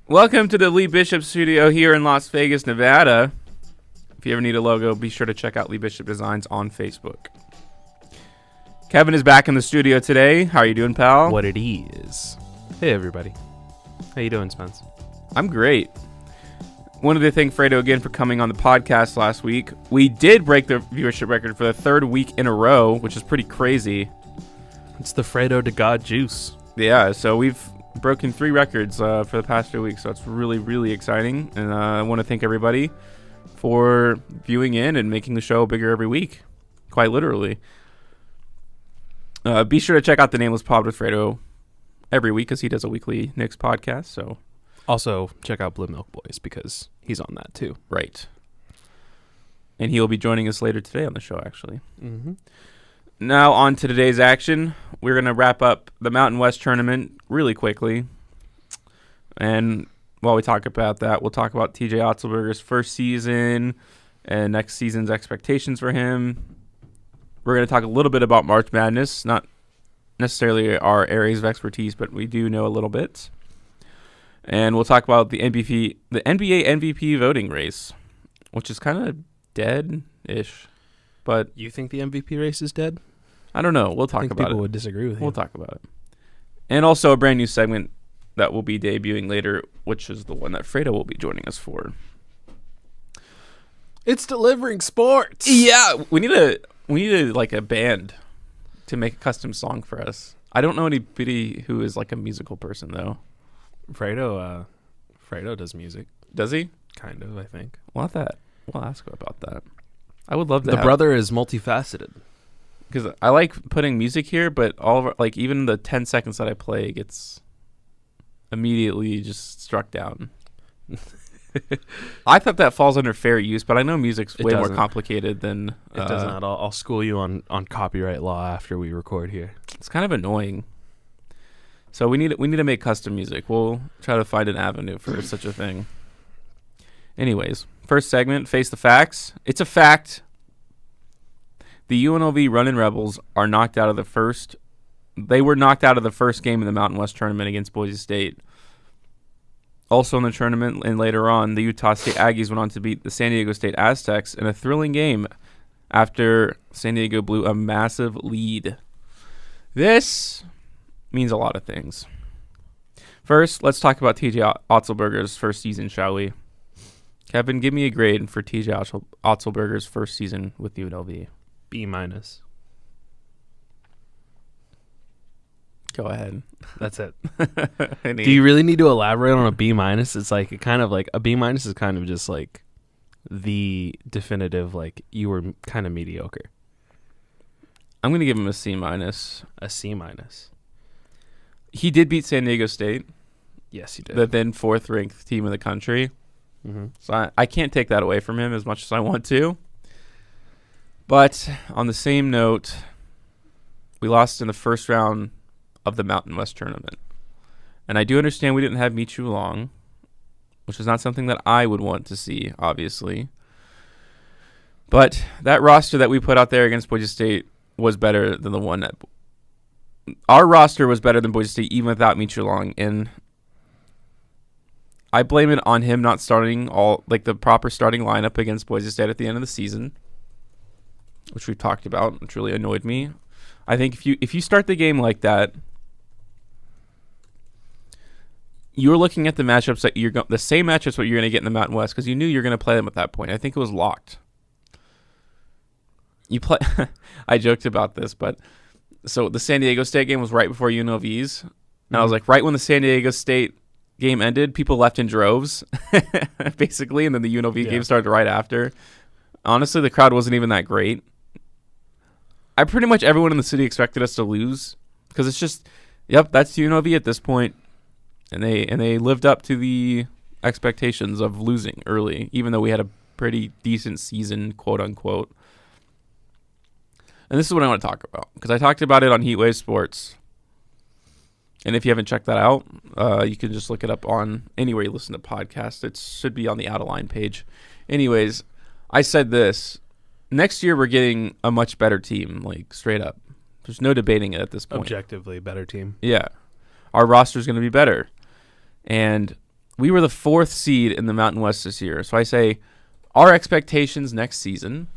Welcome to the Lee Bishop Studio here in Las Vegas, Nevada. If you ever need a logo, be sure to check out Lee Bishop Designs on Facebook. Kevin is back in the studio today. How are you doing, pal? What it is. Hey, everybody. How you doing, Spence? I'm great. Wanted to thank Fredo again for coming on the podcast last week. We did break the viewership record for the third week in a row, which is pretty crazy. It's the Fredo to God juice. Yeah, so we've broken 3 records for the past 2 weeks, so it's really, really exciting. And I want to thank everybody for viewing in and making the show bigger every week, quite literally. Be sure to check out the Nameless Pod with Fredo every week because he does a weekly Knicks podcast. So also check out Blue Milk Boys because he's on that too. Right. And he'll be joining us later today on the show, actually. Mm-hmm. Now on to today's action. We're going to wrap up the Mountain West tournament really quickly. And while we talk about that, we'll talk about TJ Otzelberger's first season and next season's expectations for him. We're going to talk a little bit about March Madness, not necessarily our areas of expertise, but we do know a little bit. And we'll talk about the NBA MVP voting race, which is kind of dead-ish. But you think the MVP race is dead? I don't know. We'll talk about it. People would disagree with you. We'll talk about it. And also a brand new segment that will be debuting later, which is the one that Fredo will be joining us for. It's delivering sports. Yeah, we need a like a band to make a custom song for us. I don't know anybody who is like a musical person though. Fredo does music. Does he? Kind of, I think. We'll ask him about that. I would love to. The brother is multifaceted. Because I like putting music here, but even the 10 seconds that I play gets immediately just struck down. I thought that falls under fair use, but I know music's way more complicated than... It does not. I'll school you on copyright law after we record here. It's kind of annoying. So we need to make custom music. We'll try to find an avenue for such a thing. Anyways, first segment, Face the Facts. It's a fact. The UNLV Runnin' Rebels are knocked out of the first... They were knocked out of the first game in the Mountain West tournament against Boise State. Also in the tournament and later on, the Utah State Aggies went on to beat the San Diego State Aztecs in a thrilling game after San Diego blew a massive lead. This means a lot of things. First, let's talk about TJ Otzelberger's first season, shall we? Kevin, give me a grade for TJ Otzelberger's first season with UNLV. B-. Go ahead. That's it. Do you really need to elaborate on a B-? It's like a B- is kind of just like the definitive, like you were kind of mediocre. I'm going to give him a C-. A C-. He did beat San Diego State. Yes, he did. The then 4th ranked team in the country. Mm-hmm. So I can't take that away from him as much as I want to. But on the same note, we lost in the first round of the Mountain West tournament. And I do understand we didn't have Michu Long, which is not something that I would want to see, obviously. But that roster that we put out there against Boise State was better than the one that... Our roster was better than Boise State even without Michu Long. And I blame it on him not starting the proper starting lineup against Boise State at the end of the season, which we've talked about, which really annoyed me. I think if you start the game like that, you're looking at the matchups that the same matchups what you're going to get in the Mountain West because you knew you're going to play them at that point. I think it was locked. I joked about this, but so the San Diego State game was right before UNLV's, and I was like, right when the San Diego State game ended, people left in droves, basically, and then the UNLV game started right after. Honestly, the crowd wasn't even that great. Pretty much everyone in the city expected us to lose because it's just, that's UNLV at this point, and they lived up to the expectations of losing early, even though we had a pretty decent season, quote unquote. And this is what I want to talk about because I talked about it on Heatwave Sports, and if you haven't checked that out, you can just look it up on anywhere you listen to podcasts. It should be on the Out of Line page. Anyways, I said this. Next year, we're getting a much better team, like straight up. There's no debating it at this point. Objectively better team. Yeah. Our roster is going to be better. And we were the 4th seed in the Mountain West this year. So I say our expectations next season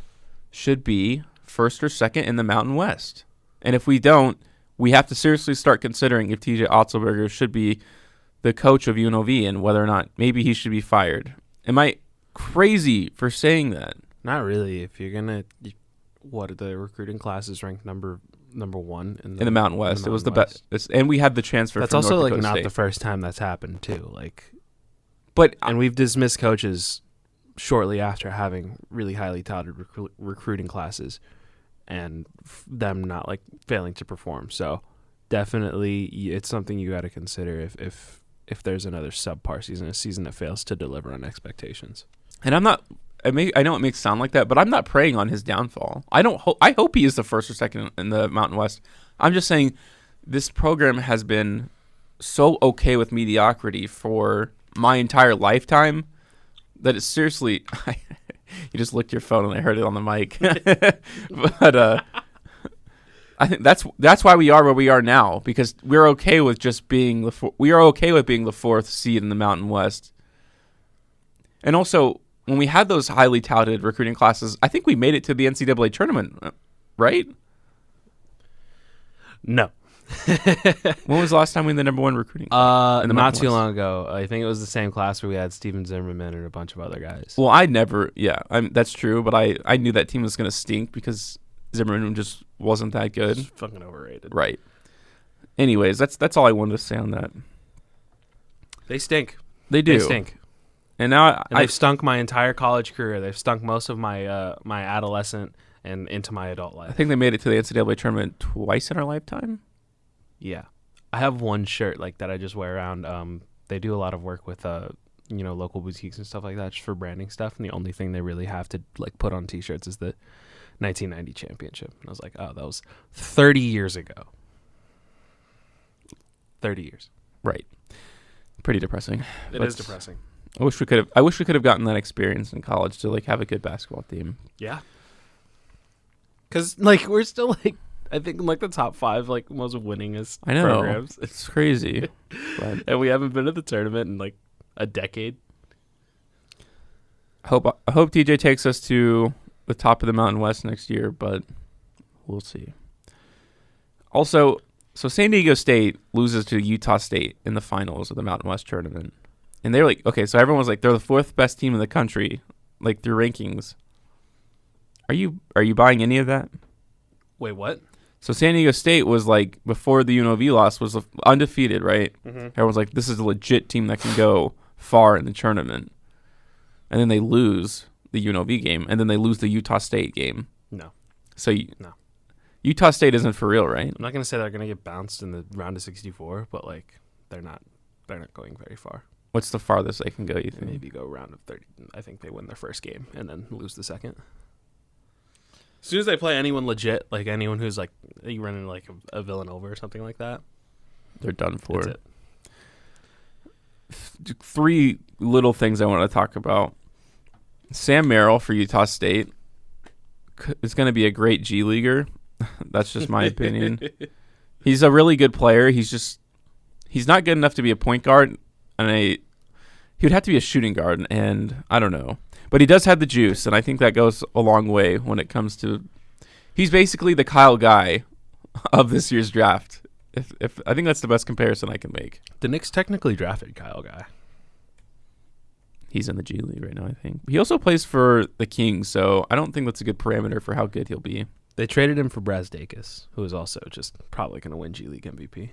should be 1st or 2nd in the Mountain West. And if we don't, we have to seriously start considering if TJ Otzelberger should be the coach of UNLV and whether or not maybe he should be fired. Am I crazy for saying that? Not really. If you're gonna, what are the recruiting classes ranked number 1 in the Mountain West? It was the best, and we had the transfer. That's from also North like Dakota not State. the first time that's happened too. Like, and we've dismissed coaches shortly after having really highly touted recruiting classes, and them not like failing to perform. So definitely, it's something you got to consider if there's another subpar season, a season that fails to deliver on expectations. And I'm not. I know it makes it sound like that, but I'm not preying on his downfall. I hope he is the 1st or 2nd in the Mountain West. I'm just saying this program has been so okay with mediocrity for my entire lifetime that it's seriously. You just licked your phone and I heard it on the mic. But I think that's why we are where we are now, because we're okay with just being we are okay with being the 4th seed in the Mountain West. And also, when we had those highly touted recruiting classes, I think we made it to the NCAA tournament, right? No. When was the last time we had the number 1 recruiting class? Not too long ago. I think it was the same class where we had Steven Zimmerman and a bunch of other guys. Well, that's true, but I knew that team was going to stink because Zimmerman just wasn't that good. Just fucking overrated. Right. Anyways, that's all I wanted to say on that. They stink. They do. They stink. And now they've stunk my entire college career. They've stunk most of my my adolescent and into my adult life. I think they made it to the NCAA tournament twice in our lifetime. Yeah. I have one shirt like that I just wear around. They do a lot of work with local boutiques and stuff like that just for branding stuff, and the only thing they really have to like put on t-shirts is the 1990 championship. And I was like, oh, that was 30 years ago. 30 years. Right. Pretty depressing. It is depressing. I wish we could have gotten that experience in college to like have a good basketball team. Yeah. Cuz like we're still like I think in like the top 5 like most winningest programs. It's crazy. But, and we haven't been to the tournament in like a decade. I hope TJ takes us to the top of the Mountain West next year, but we'll see. Also, so San Diego State loses to Utah State in the finals of the Mountain West tournament. And they're like, okay, so everyone was like, they're the 4th best team in the country, like through rankings. Are you buying any of that? Wait, what? So San Diego State was like, before the UNLV loss, was undefeated, right? Mm-hmm. Everyone's like, this is a legit team that can go far in the tournament. And then they lose the UNLV game, and then they lose the Utah State game. No. So no. Utah State isn't for real, right? I'm not going to say they're going to get bounced in the round of 64, but like they're not going very far. What's the farthest they can go, you think? Maybe go round of 30. I think they win their first game and then lose the second. As soon as they play anyone legit, like anyone who's like you run into like a Villanova or something like that, they're done for. That's it. 3 little things I want to talk about. Sam Merrill for Utah State is going to be a great G Leaguer. That's just my opinion. He's a really good player. He's not good enough to be a point guard, and he would have to be a shooting guard, and I don't know. But he does have the juice, and I think that goes a long way when it comes to. He's basically the Kyle Guy of this year's draft. If I think that's the best comparison I can make. The Knicks technically drafted Kyle Guy. He's in the G League right now, I think. He also plays for the Kings, so I don't think that's a good parameter for how good he'll be. They traded him for Brazdakis, who is also just probably going to win G League MVP.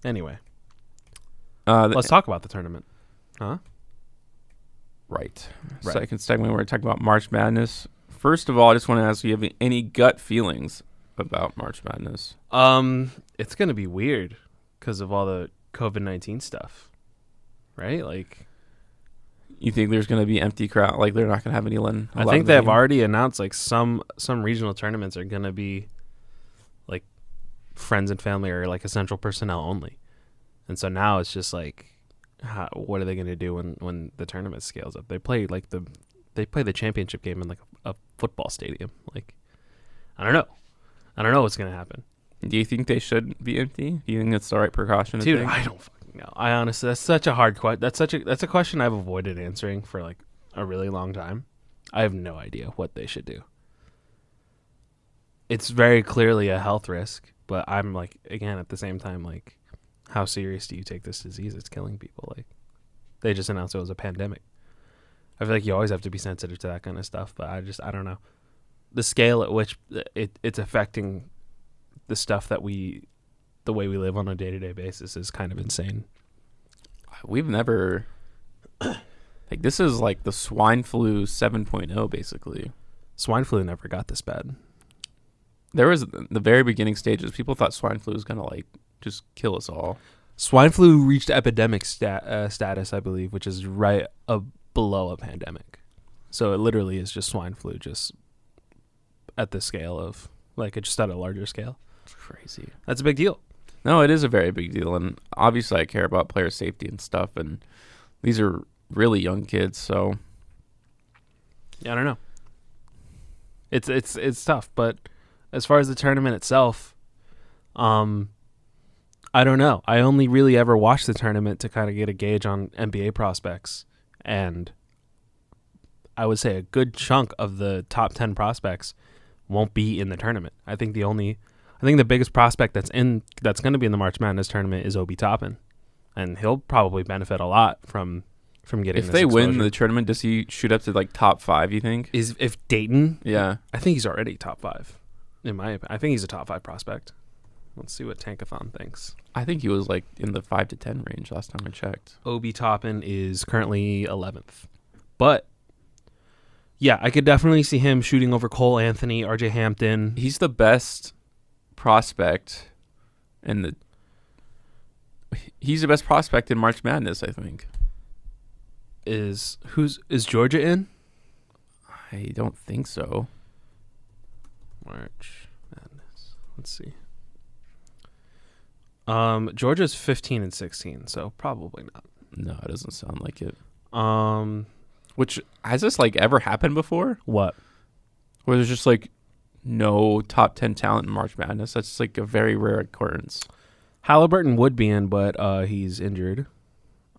Anyway, let's talk about the tournament. Huh? Right. Second segment, we're talking about March Madness. First of all, I just want to ask you, have any gut feelings about March Madness? It's going to be weird because of all the COVID-19 stuff, right? Like, you think there's going to be empty crowd? Like, they're not going to have anyone? I think they've already announced like some regional tournaments are going to be like friends and family or like essential personnel only, and so now it's just like, what are they going to do when the tournament scales up? They play the championship game in like a football stadium. Like, I don't know what's going to happen. Do you think they should be empty? Do you think that's the right precaution? Dude, I don't fucking No, I honestly, that's such a hard question. That's a question I've avoided answering for like a really long time. I have no idea what they should do. It's very clearly a health risk, but I'm like, again, at the same time, like, how serious do you take this disease? It's killing people. Like, they just announced it was a pandemic. I feel like you always have to be sensitive to that kind of stuff, but I don't know. The scale at which it's affecting the stuff that the way we live on a day-to-day basis is kind of insane. We've never, like, this is like the swine flu 7.0, basically. Swine flu never got this bad. There was the very beginning stages. People thought swine flu was going to, like, just kill us all. Swine flu reached epidemic status, I believe, which is right below a pandemic. So it literally is just swine flu, just at the scale of, like, just at a larger scale. It's crazy. That's a big deal. No, it is a very big deal. And obviously I care about player safety and stuff. And these are really young kids, so. Yeah, I don't know. It's tough, but as far as the tournament itself, I don't know. I only really ever watched the tournament to kind of get a gauge on NBA prospects. And I would say a good chunk of the top 10 prospects won't be in the tournament. I think the biggest prospect that's going to be in the March Madness tournament is Obi Toppin. And he'll probably benefit a lot from getting if this they exposure. win the tournament, does he shoot up to like top 5, you think? If Dayton? Yeah. I think he's already top 5. In my opinion. I think he's a top 5 prospect. Let's see what Tankathon thinks. I think he was like in the 5 to 10 range last time I checked. Obi Toppin is currently 11th. But yeah, I could definitely see him shooting over Cole Anthony, RJ Hampton. He's the best prospect he's the best prospect in March Madness, I think. Is Georgia in? I don't think so. March Madness. Let's see. Georgia's 15 and 16, so probably not. No, it doesn't sound like it. Which has this like ever happened before? What? Where there's just like no top 10 talent in March Madness. That's like a very rare occurrence. Halliburton would be in, but he's injured.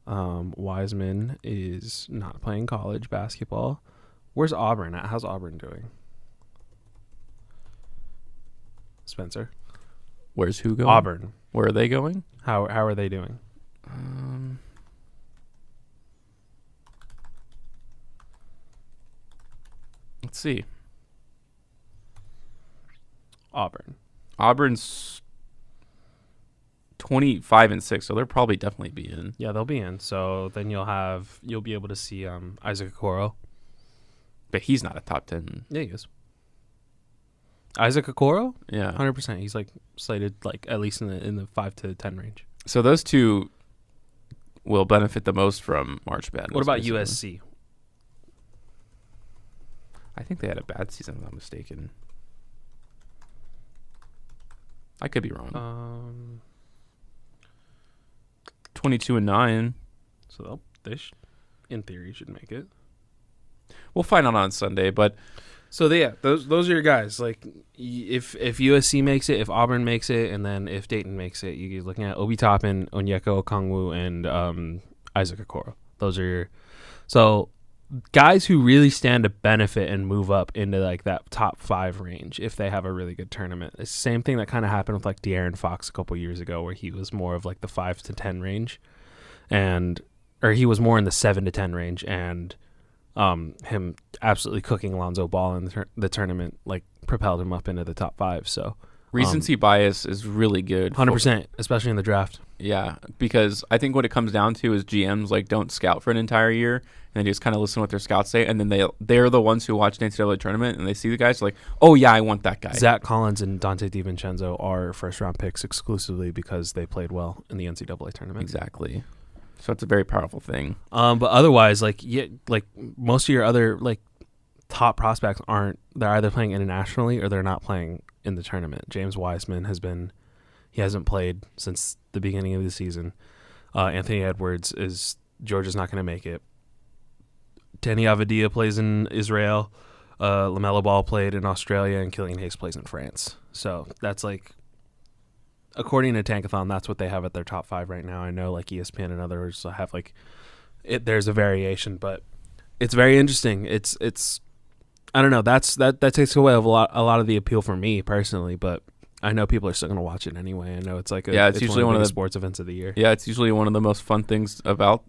Wiseman is not playing college basketball. Where's Auburn at? How's Auburn doing? Spencer. Where's who going? Auburn. Where are they going? How are they doing? Let's see. Auburn's 25 and 6, so they'll probably definitely be in. Yeah, they'll be in. So then you'll be able to see Isaac Okoro. But he's not a top 10. Yeah, he is. Isaac Okoro? Yeah. 100%. He's like slated like at least in the 5 to 10 range. So those two will benefit the most from March Madness. What about basically. USC? I think they had a bad season, if I'm not mistaken. I could be wrong. 22-9. So they in theory should make it. We'll find out on Sunday, but so those are your guys. Like if USC makes it, if Auburn makes it, and then if Dayton makes it, you're looking at Obi Toppin, Onyeka Okongwu, and Isaac Okoro. Those are so guys who really stand to benefit and move up into like that top 5 range if they have a really good tournament. It's the same thing that kind of happened with like De'Aaron Fox a couple years ago, where he was more of like the 5 to 10 range, or he was more in the 7 to 10 range, and him absolutely cooking Lonzo Ball in the tournament like propelled him up into the top 5. So recency bias is really good. 100%, especially in the draft. Yeah, because I think what it comes down to is GMs like don't scout for an entire year, and they just kind of listen to what their scouts say, and then they're the ones who watch the NCAA tournament, and they see the guys like, oh yeah, I want that guy. Zach Collins and Dante DiVincenzo are first-round picks exclusively because they played well in the NCAA tournament. Exactly. So it's a very powerful thing. But otherwise, like most of your other like top prospects they're either playing internationally or they're not playing in the tournament. James Wiseman he hasn't played since the beginning of the season. Anthony Edwards Georgia's not going to make it. Danny Avadia plays in Israel. LaMelo Ball played in Australia, and Killian Hayes plays in France. So that's like according to Tankathon, that's what they have at their top 5 right now. I know like ESPN and others have like there's a variation, but it's very interesting. It's I don't know. That takes away a lot of the appeal for me personally, but I know people are still going to watch it anyway. I know it's like it's usually one of the sports events of the year. Yeah, it's usually one of the most fun things about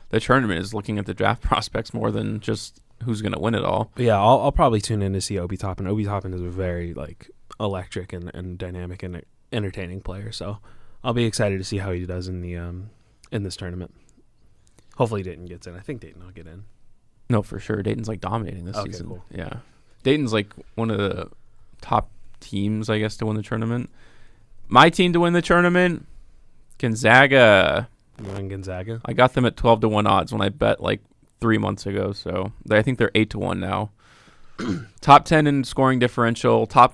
the tournament is looking at the draft prospects more than just who's going to win it all. But yeah, I'll probably tune in to see Obi Toppin. Obi Toppin is a very like electric and dynamic and entertaining player, so I'll be excited to see how he does in the in this tournament. Hopefully Dayton gets in. I think Dayton will get in. No, for sure. Dayton's like dominating this season. Cool. Yeah. Dayton's like one of the top teams, I guess, to win the tournament. My team to win the tournament, Gonzaga. You win Gonzaga? I got them at 12-1 odds when I bet like 3 months ago, so I think they're 8-1 now. Top 10 in scoring differential, top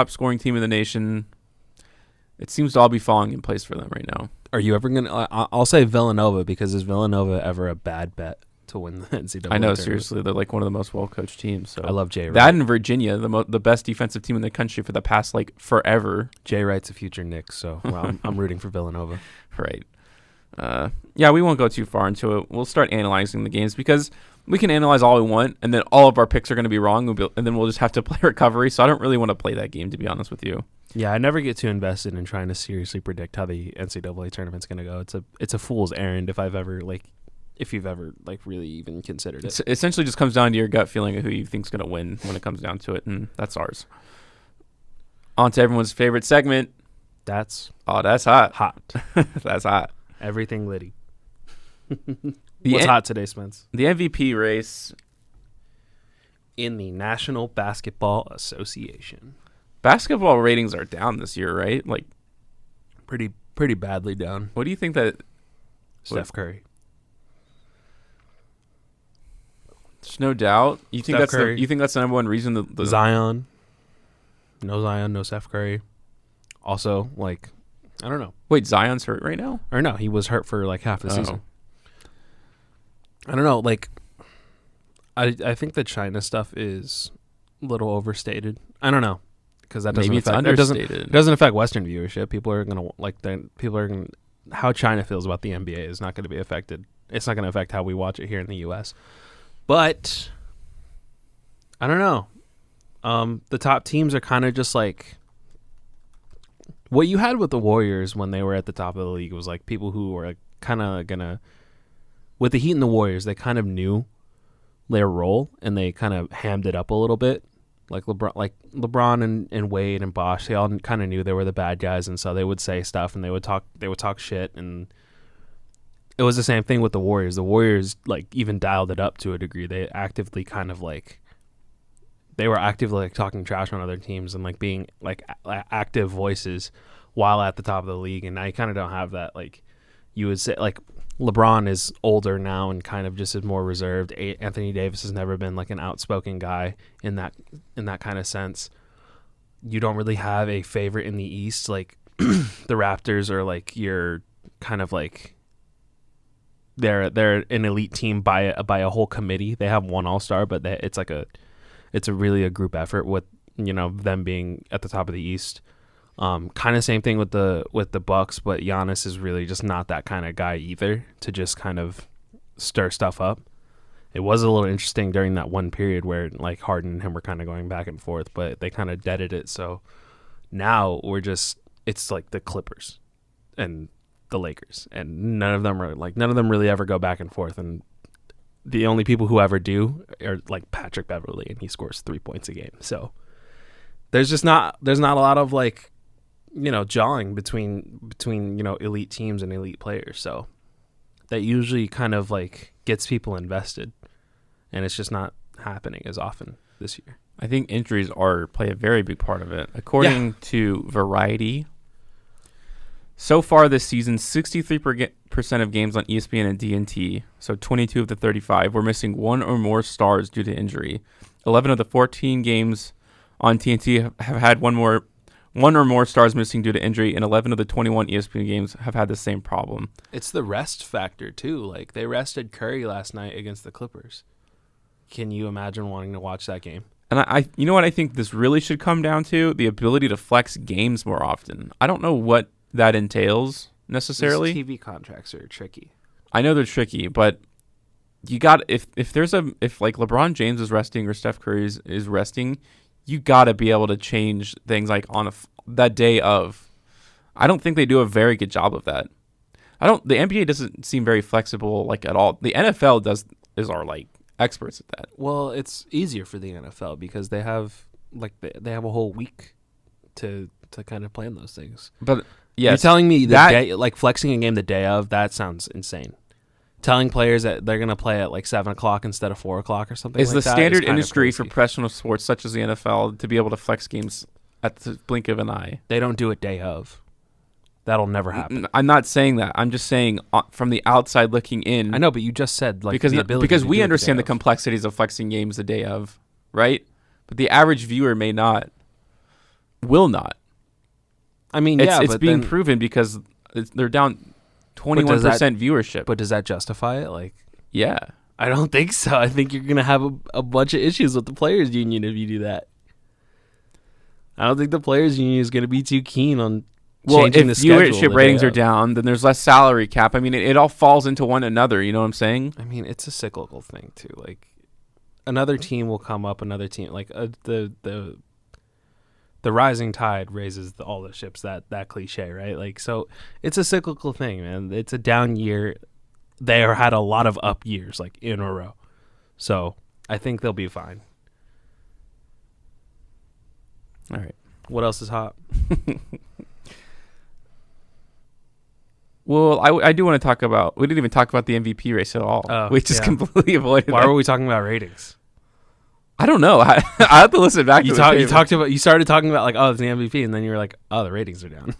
scoring team in the nation. It seems to all be falling in place for them right now. Are you ever gonna? I'll say Villanova, because is Villanova ever a bad bet to win the NCAA? I know, tournament? seriously, they're like one of the most well-coached teams. So I love Jay Wright. That and Virginia, the best defensive team in the country for the past like forever. Jay Wright's a future Knicks, so I'm rooting for Villanova. Right. Yeah, we won't go too far into it. We'll start analyzing the games because we can analyze all we want, and then all of our picks are going to be wrong, and then we'll just have to play recovery. So I don't really want to play that game, to be honest with you. Yeah, I never get too invested in trying to seriously predict how the NCAA tournament's going to go. It's a fool's errand if you've ever really even considered it. It essentially just comes down to your gut feeling of who you think's going to win when it comes down to it, and that's ours. On to everyone's favorite segment. That's hot. Hot. That's hot. Everything litty. What's hot today, Spence? The MVP race in the National Basketball Association. Basketball ratings are down this year, right? Like pretty badly down. What do you think that Steph Curry? There's no doubt. You think that's the number one reason the Zion? No Zion, no Steph Curry. Also, like, I don't know. Wait, Zion's hurt right now? Or no, he was hurt for like half the season. I don't know. Like, I think the China stuff is a little overstated. I don't know, because that doesn't understated. It doesn't affect Western viewership. People are gonna how China feels about the NBA is not going to be affected. It's not going to affect how we watch it here in the U.S. But I don't know. The top teams are kind of just like what you had with the Warriors when they were at the top of the league. Was like people who were kind of gonna, with the Heat and the Warriors, they kind of knew their role and they kind of hammed it up a little bit. Like LeBron and Wade and Bosh, they all kind of knew they were the bad guys, and so they would say stuff and they would talk shit. And it was the same thing with the Warriors. The Warriors like even dialed it up to a degree. They actively were actively talking trash on other teams and like being like active voices while at the top of the league. And I kind of don't have that. Like you would say, like LeBron is older now and kind of just is more reserved. Anthony Davis has never been like an outspoken guy in that kind of sense. You don't really have a favorite in the East. Like the Raptors are like your kind of like they're an elite team by a whole committee. They have one all-star, but it's really a group effort with, them being at the top of the East. Kind of same thing with the Bucks, but Giannis is really just not that kind of guy either to just kind of stir stuff up. It was a little interesting during that one period where like Harden and him were kind of going back and forth, but they kind of deaded it. So now it's like the Clippers and the Lakers, and none of them really ever go back and forth. And the only people who ever do are like Patrick Beverly, and he scores 3 points a game. So there's not a lot of like, jawing between elite teams and elite players. So that usually kind of like gets people invested, and it's just not happening as often this year. I think injuries play a very big part of it. According to Variety, so far this season, 63% of games on ESPN and DNT, so 22 of the 35, were missing one or more stars due to injury. 11 of the 14 games on TNT have had one or more stars missing due to injury, and 11 of the 21 ESPN games have had the same problem. It's the rest factor, too. Like, they rested Curry last night against the Clippers. Can you imagine wanting to watch that game? And I you know what I think this really should come down to? The ability to flex games more often. I don't know what that entails necessarily. These TV contracts are tricky. I know they're tricky, but you got if like LeBron James is resting or Steph Curry is resting, you got to be able to change things like on that day of. I don't think they do a very good job of that. The NBA doesn't seem very flexible like at all. The NFL are like experts at that. Well, it's easier for the NFL because they have they have a whole week to kind of plan those things. But yes, you're telling me day, like flexing a game the day of, that sounds insane. Telling players that they're going to play at like 7 o'clock instead of 4 o'clock or something is like the that standard is industry for professional sports such as the NFL to be able to flex games at the blink of an eye. They don't do it day of. That'll never happen. I'm not saying that. I'm just saying from the outside looking in. I know, but you just said like because we understand the complexities of flexing games the day of, right? But the average viewer will not. I mean, it's being proven because they're down 21% viewership. But does that justify it? Like, yeah, I don't think so. I think you're gonna have a bunch of issues with the players' union if you do that. I don't think the players' union is gonna be too keen on changing the schedule. If viewership ratings are down, then there's less salary cap. I mean, it all falls into one another. You know what I'm saying? I mean, it's a cyclical thing too. Like, another team will come up, another team like the rising tide raises all the ships. That cliche, right? Like, so it's a cyclical thing, man. It's a down year. They had a lot of up years, like in a row. So I think they'll be fine. All right. What else is hot? Well, I do want to talk about. We didn't even talk about the MVP race at all. We just completely avoided. Why were we talking about ratings? I don't know. I have to listen back. You started talking about like, oh, it's the MVP, and then you were like, oh, the ratings are down.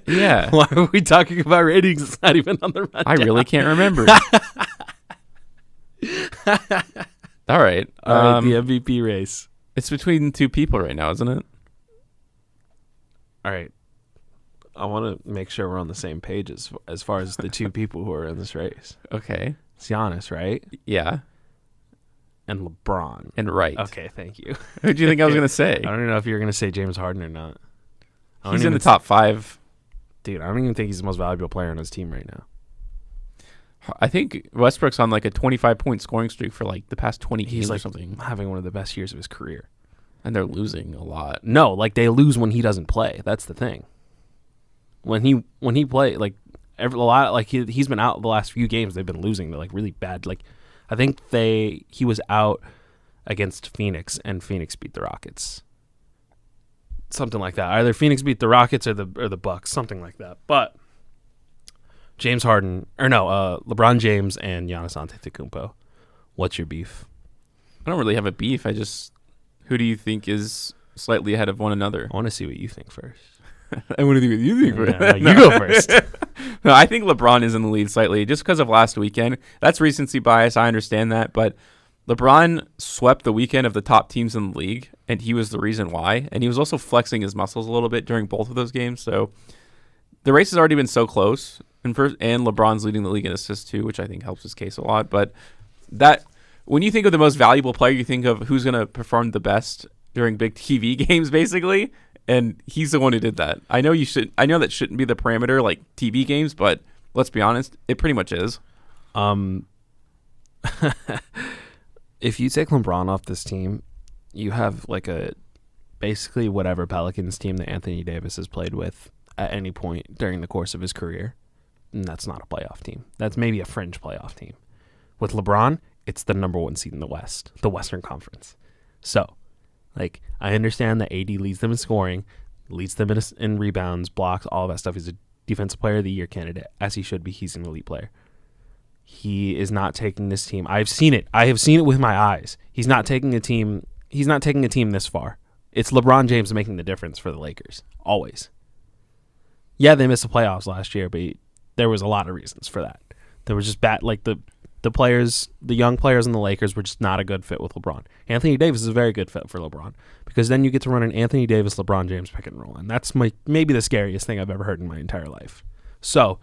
Yeah. Why are we talking about ratings? It's not even on the rundown. I really can't remember. All right. The MVP race. It's between two people right now, isn't it? All right. I want to make sure we're on the same page as far as the two people who are in this race. Okay. It's Giannis, right? Yeah. And LeBron. And right. Okay, thank you. Who do you think I was going to say? I don't even know if you were going to say James Harden or not. He's in the top 5. Dude, I don't even think he's the most valuable player on his team right now. I think Westbrook's on like a 25-point scoring streak for like the past 20 games or something. Having one of the best years of his career. And they're losing a lot. No, like they lose when he doesn't play. That's the thing. When he play, like he's been out the last few games. They've been losing. They're like really bad. Like I think he was out against Phoenix, and Phoenix beat the Rockets. Something like that. Either Phoenix beat the Rockets or the Bucks. Something like that. But LeBron James and Giannis Antetokounmpo. What's your beef? I don't really have a beef. Who do you think is slightly ahead of one another? I want to see what you think first. I want to see what you think first. No, you go first. No, I think LeBron is in the lead slightly just because of last weekend. That's recency bias. I understand that. But LeBron swept the weekend of the top teams in the league, and he was the reason why. And he was also flexing his muscles a little bit during both of those games. So the race has already been so close. And LeBron's leading the league in assists too, which I think helps his case a lot. But when you think of the most valuable player, you think of who's going to perform the best during big TV games, basically. And he's the one who did that. I know that shouldn't be the parameter, like TV games, but let's be honest, it pretty much is. If you take LeBron off this team, you have like basically whatever Pelicans team that Anthony Davis has played with at any point during the course of his career. And that's not a playoff team. That's maybe a fringe playoff team. With LeBron, it's the number 1 seed in the West, the Western Conference. So, like, I understand that AD leads them in scoring, leads them in rebounds, blocks, all of that stuff. He's a defensive player of the year candidate, as he should be. He's an elite player. He is not taking this team. I've seen it. I have seen it with my eyes. He's not taking a team this far. It's LeBron James making the difference for the Lakers. Always. Yeah, they missed the playoffs last year, but there was a lot of reasons for that. There was just bad, like the young players in the Lakers were just not a good fit with LeBron. Anthony Davis is a very good fit for LeBron because then you get to run an Anthony Davis, LeBron James pick and roll, and that's maybe the scariest thing I've ever heard in my entire life. So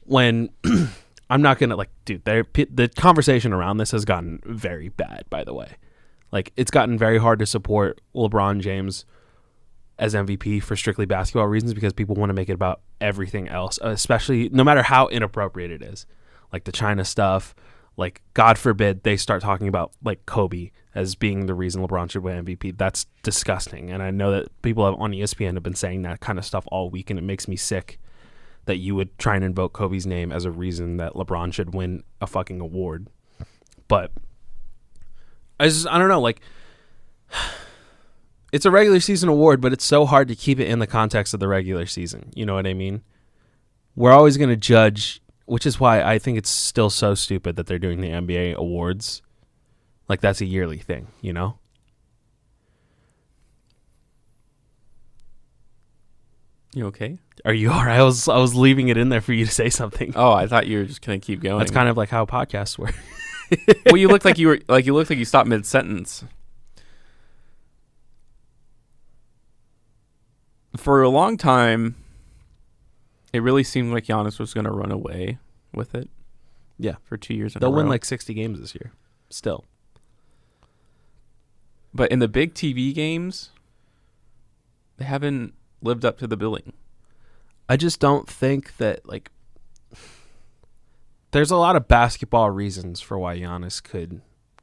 when I'm not gonna the conversation around this has gotten very bad. By the way, like it's gotten very hard to support LeBron James as MVP for strictly basketball reasons because people want to make it about everything else, especially no matter how inappropriate it is. Like the China stuff, like God forbid they start talking about like Kobe as being the reason LeBron should win MVP. That's disgusting. And I know that people on ESPN have been saying that kind of stuff all week, and it makes me sick that you would try and invoke Kobe's name as a reason that LeBron should win a fucking award. But I don't know, like it's a regular season award, but it's so hard to keep it in the context of the regular season. You know what I mean? We're always going to judge, which is why I think it's still so stupid that they're doing the NBA awards. Like that's a yearly thing, you know? You okay? Are you all right? I was leaving it in there for you to say something. Oh, I thought you were just going to keep going. That's kind of like how podcasts work. Well, you looked like you stopped mid-sentence. For a long time, it really seemed like Giannis was going to run away with it. Yeah. For 2 years in a They'll row. win like 60 games this year. Still. But in the big TV games, they haven't lived up to the billing. I just don't think that, like, there's a lot of basketball reasons for why Giannis could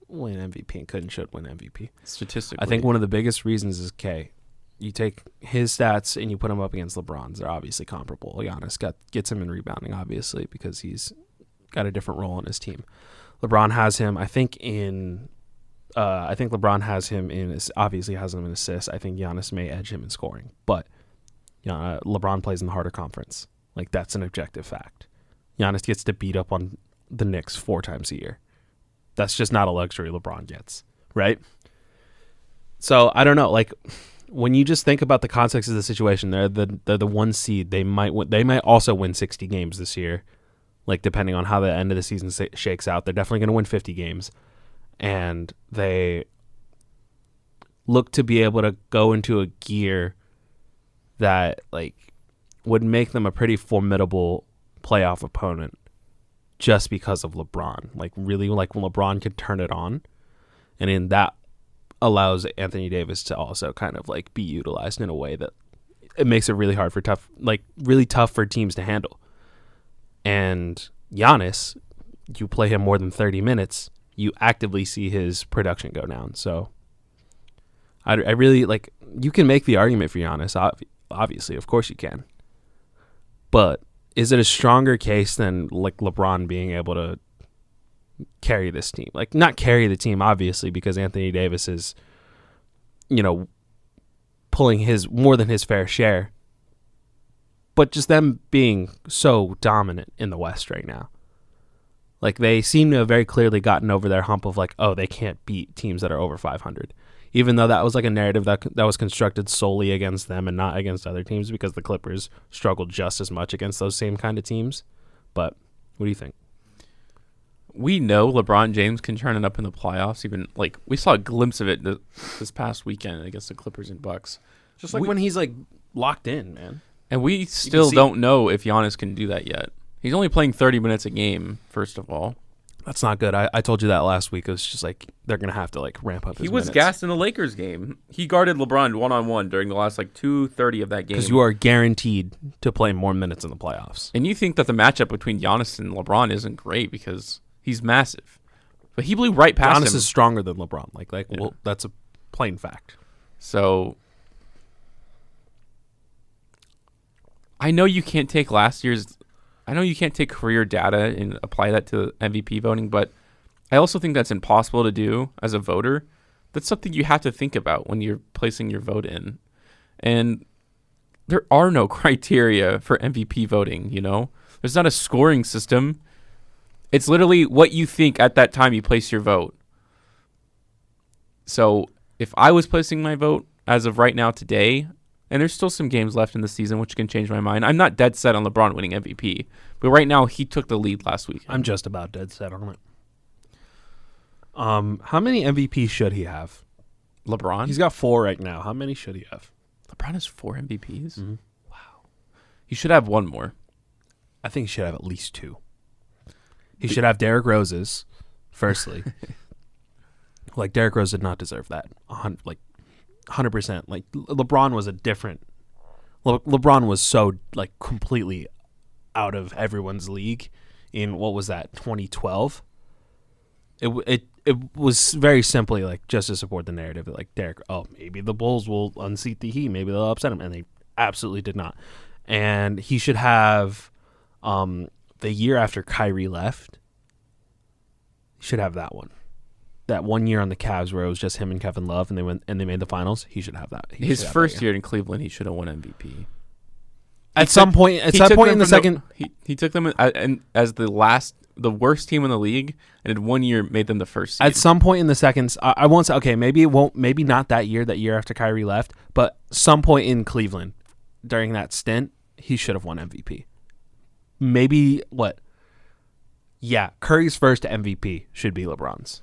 win MVP and could and should win MVP. Statistically. I think one of the biggest reasons is, you take his stats and you put him up against LeBron's. They're obviously comparable. Giannis gets him in rebounding, obviously, because he's got a different role on his team. LeBron has him, I think LeBron has him obviously has him in assists. I think Giannis may edge him in scoring, but LeBron plays in the harder conference. Like, that's an objective fact. Giannis gets to beat up on the Knicks 4 times a year. That's just not a luxury LeBron gets, right? So I don't know. Like, when you just think about the context of the situation, they're the 1 seed. They might also win 60 games this year. Like, depending on how the end of the season shakes out, they're definitely going to win 50 games. And they look to be able to go into a gear that, like, would make them a pretty formidable playoff opponent just because of LeBron. Like, really, like, when LeBron could turn it on. And in that allows Anthony Davis to also kind of, like, be utilized in a way that it makes it really hard really tough for teams to handle. And Giannis, you play him more than 30 minutes, you actively see his production go down. So I really, like, you can make the argument for Giannis, obviously, of course you can. But is it a stronger case than, like, LeBron being able to carry this team? Like, not carry the team, obviously, because Anthony Davis is, pulling more than his fair share. But just them being so dominant in the West right now. Like, they seem to have very clearly gotten over their hump of, like, oh, they can't beat teams that are over 500. Even though that was, like, a narrative that was constructed solely against them and not against other teams, because the Clippers struggled just as much against those same kind of teams. But what do you think? We know LeBron James can turn it up in the playoffs. Even, like, we saw a glimpse of it this past weekend against the Clippers and Bucks. Just like when he's, like, locked in, man. And we still don't know if Giannis can do that yet. He's only playing 30 minutes a game, first of all. That's not good. I told you that last week. It was just like they're going to have to, like, ramp up his He was minutes. gassed in the Lakers game. He guarded LeBron one-on-one during the last, like, 2:30 of that game. Because you are guaranteed to play more minutes in the playoffs. And you think that the matchup between Giannis and LeBron isn't great because he's massive. But he blew right past him. Giannis is stronger than LeBron. Well, that's a plain fact. So I know you can't take career data and apply that to MVP voting, but I also think that's impossible to do as a voter. That's something you have to think about when you're placing your vote in. And there are no criteria for MVP voting, There's not a scoring system. It's literally what you think at that time you place your vote. So if I was placing my vote as of right now today, and there's still some games left in the season which can change my mind. I'm not dead set on LeBron winning MVP. But right now, he took the lead last week. I'm just about dead set on it. How many MVPs should he have? LeBron? He's got 4 right now. How many should he have? LeBron has 4 MVPs? Mm-hmm. Wow. He should have 1 more. I think he should have at least 2. He should have Derrick Rose's, firstly. Like, Derrick Rose did not deserve that. 100%. Like LeBron was a different. LeBron was so like completely out of everyone's league in what was that 2012. It was very simply like just to support the narrative that like Derek, oh, maybe the Bulls will unseat the Heat, maybe they'll upset him, and they absolutely did not. And he should have the year after Kyrie left. He should have that one. That 1 year on the Cavs where it was just him and Kevin Love and they made the finals. He should have that. His first year in Cleveland, he should have won MVP. At some point in the second, he took them as the worst team in the league, and in 1 year made them the first seed. At some point in the second, I won't say, okay, maybe it won't, maybe not that year after Kyrie left, but some point in Cleveland during that stint, he should have won MVP. Maybe what? Yeah, Curry's first MVP should be LeBron's.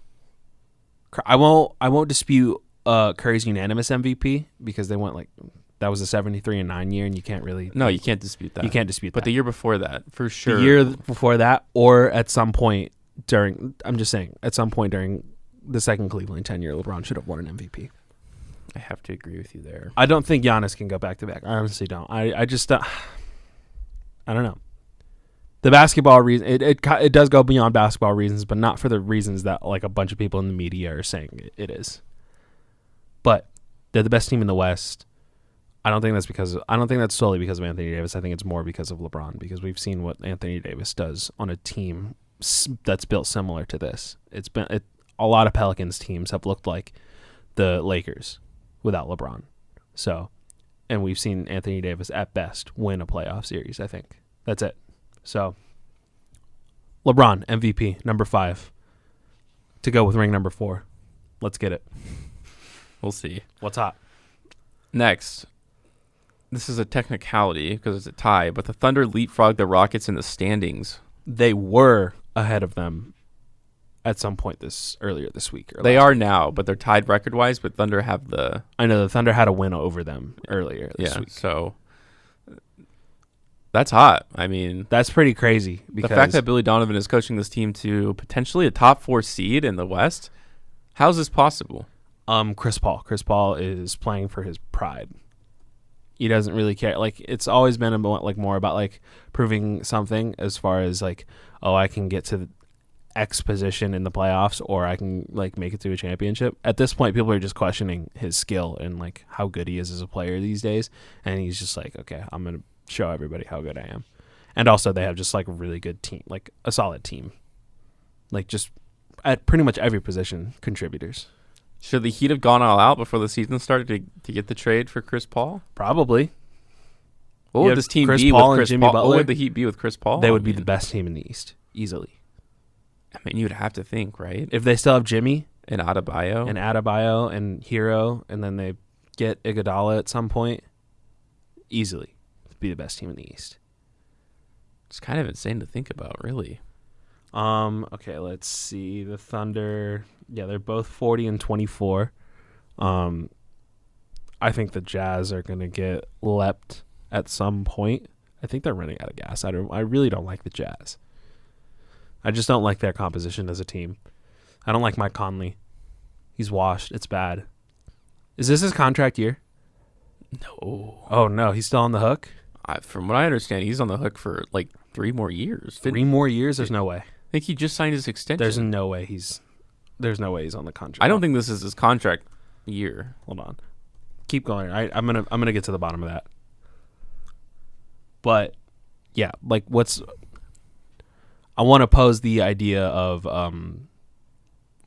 I won't dispute Curry's unanimous MVP because they went like that was a 73-9 year, and you can't really you can't dispute that. You can't dispute that. But the year before that, for sure. The year before that, or at some point during, I'm just saying, at some point during the second Cleveland tenure, LeBron should have won an MVP. I have to agree with you there. I don't think Giannis can go back to back. I honestly don't. I just I don't know. The basketball reason it does go beyond basketball reasons, but not for the reasons that like a bunch of people in the media are saying it is. But they're the best team in the West. I don't think that's solely because of Anthony Davis. I think it's more because of LeBron, because we've seen what Anthony Davis does on a team that's built similar to this. A lot of Pelicans teams have looked like the Lakers without LeBron. So, and we've seen Anthony Davis at best win a playoff series, I think. That's it. So, LeBron, MVP, number 5. To go with ring number 4. Let's get it. We'll see. What's hot? Next. This is a technicality because it's a tie, but the Thunder leapfrogged the Rockets in the standings. They were ahead of them at some point earlier this week. They are now, but they're tied record-wise, but Thunder have the... I know the Thunder had a win over them earlier this week. So... That's hot. I mean, that's pretty crazy. Because the fact that Billy Donovan is coaching this team to potentially a top 4 seed in the West, how's this possible? Chris Paul. Chris Paul is playing for his pride. He doesn't really care. Like, it's always been more about like proving something as far as like, oh, I can get to X position in the playoffs, or I can like make it to a championship. At this point, people are just questioning his skill and like how good he is as a player these days. And he's just like, okay, I'm gonna show everybody how good I am. And also they have just like a really good team, like a solid team, like just at pretty much every position contributors. Should the Heat have gone all out before the season started to get the trade for Chris Paul? Probably. What would this team be with Chris Paul? What would the Heat be with Chris Paul? They would be the best team in the East, easily. I mean, you would have to think, right? If they still have Jimmy and Adebayo and Hero, and then they get Iguodala at some point, easily be the best team in the East. It's kind of insane to think about, really. Okay, let's see. The Thunder, they're both 40 and 24. I think the Jazz are going to get leapt at some point. I think they're running out of gas. I really don't like the Jazz. I just don't like their composition as a team. I don't like Mike Conley. He's washed. It's bad. Is this his contract year? No. Oh, no. He's still on the hook? From what I understand, he's on the hook for like 3 more years. 3 more years? There's no way. I think he just signed his extension. There's no way he's on the contract. I don't think this is his contract year. Hold on. Keep going. I'm gonna get to the bottom of that. But yeah, like I want to pose the idea of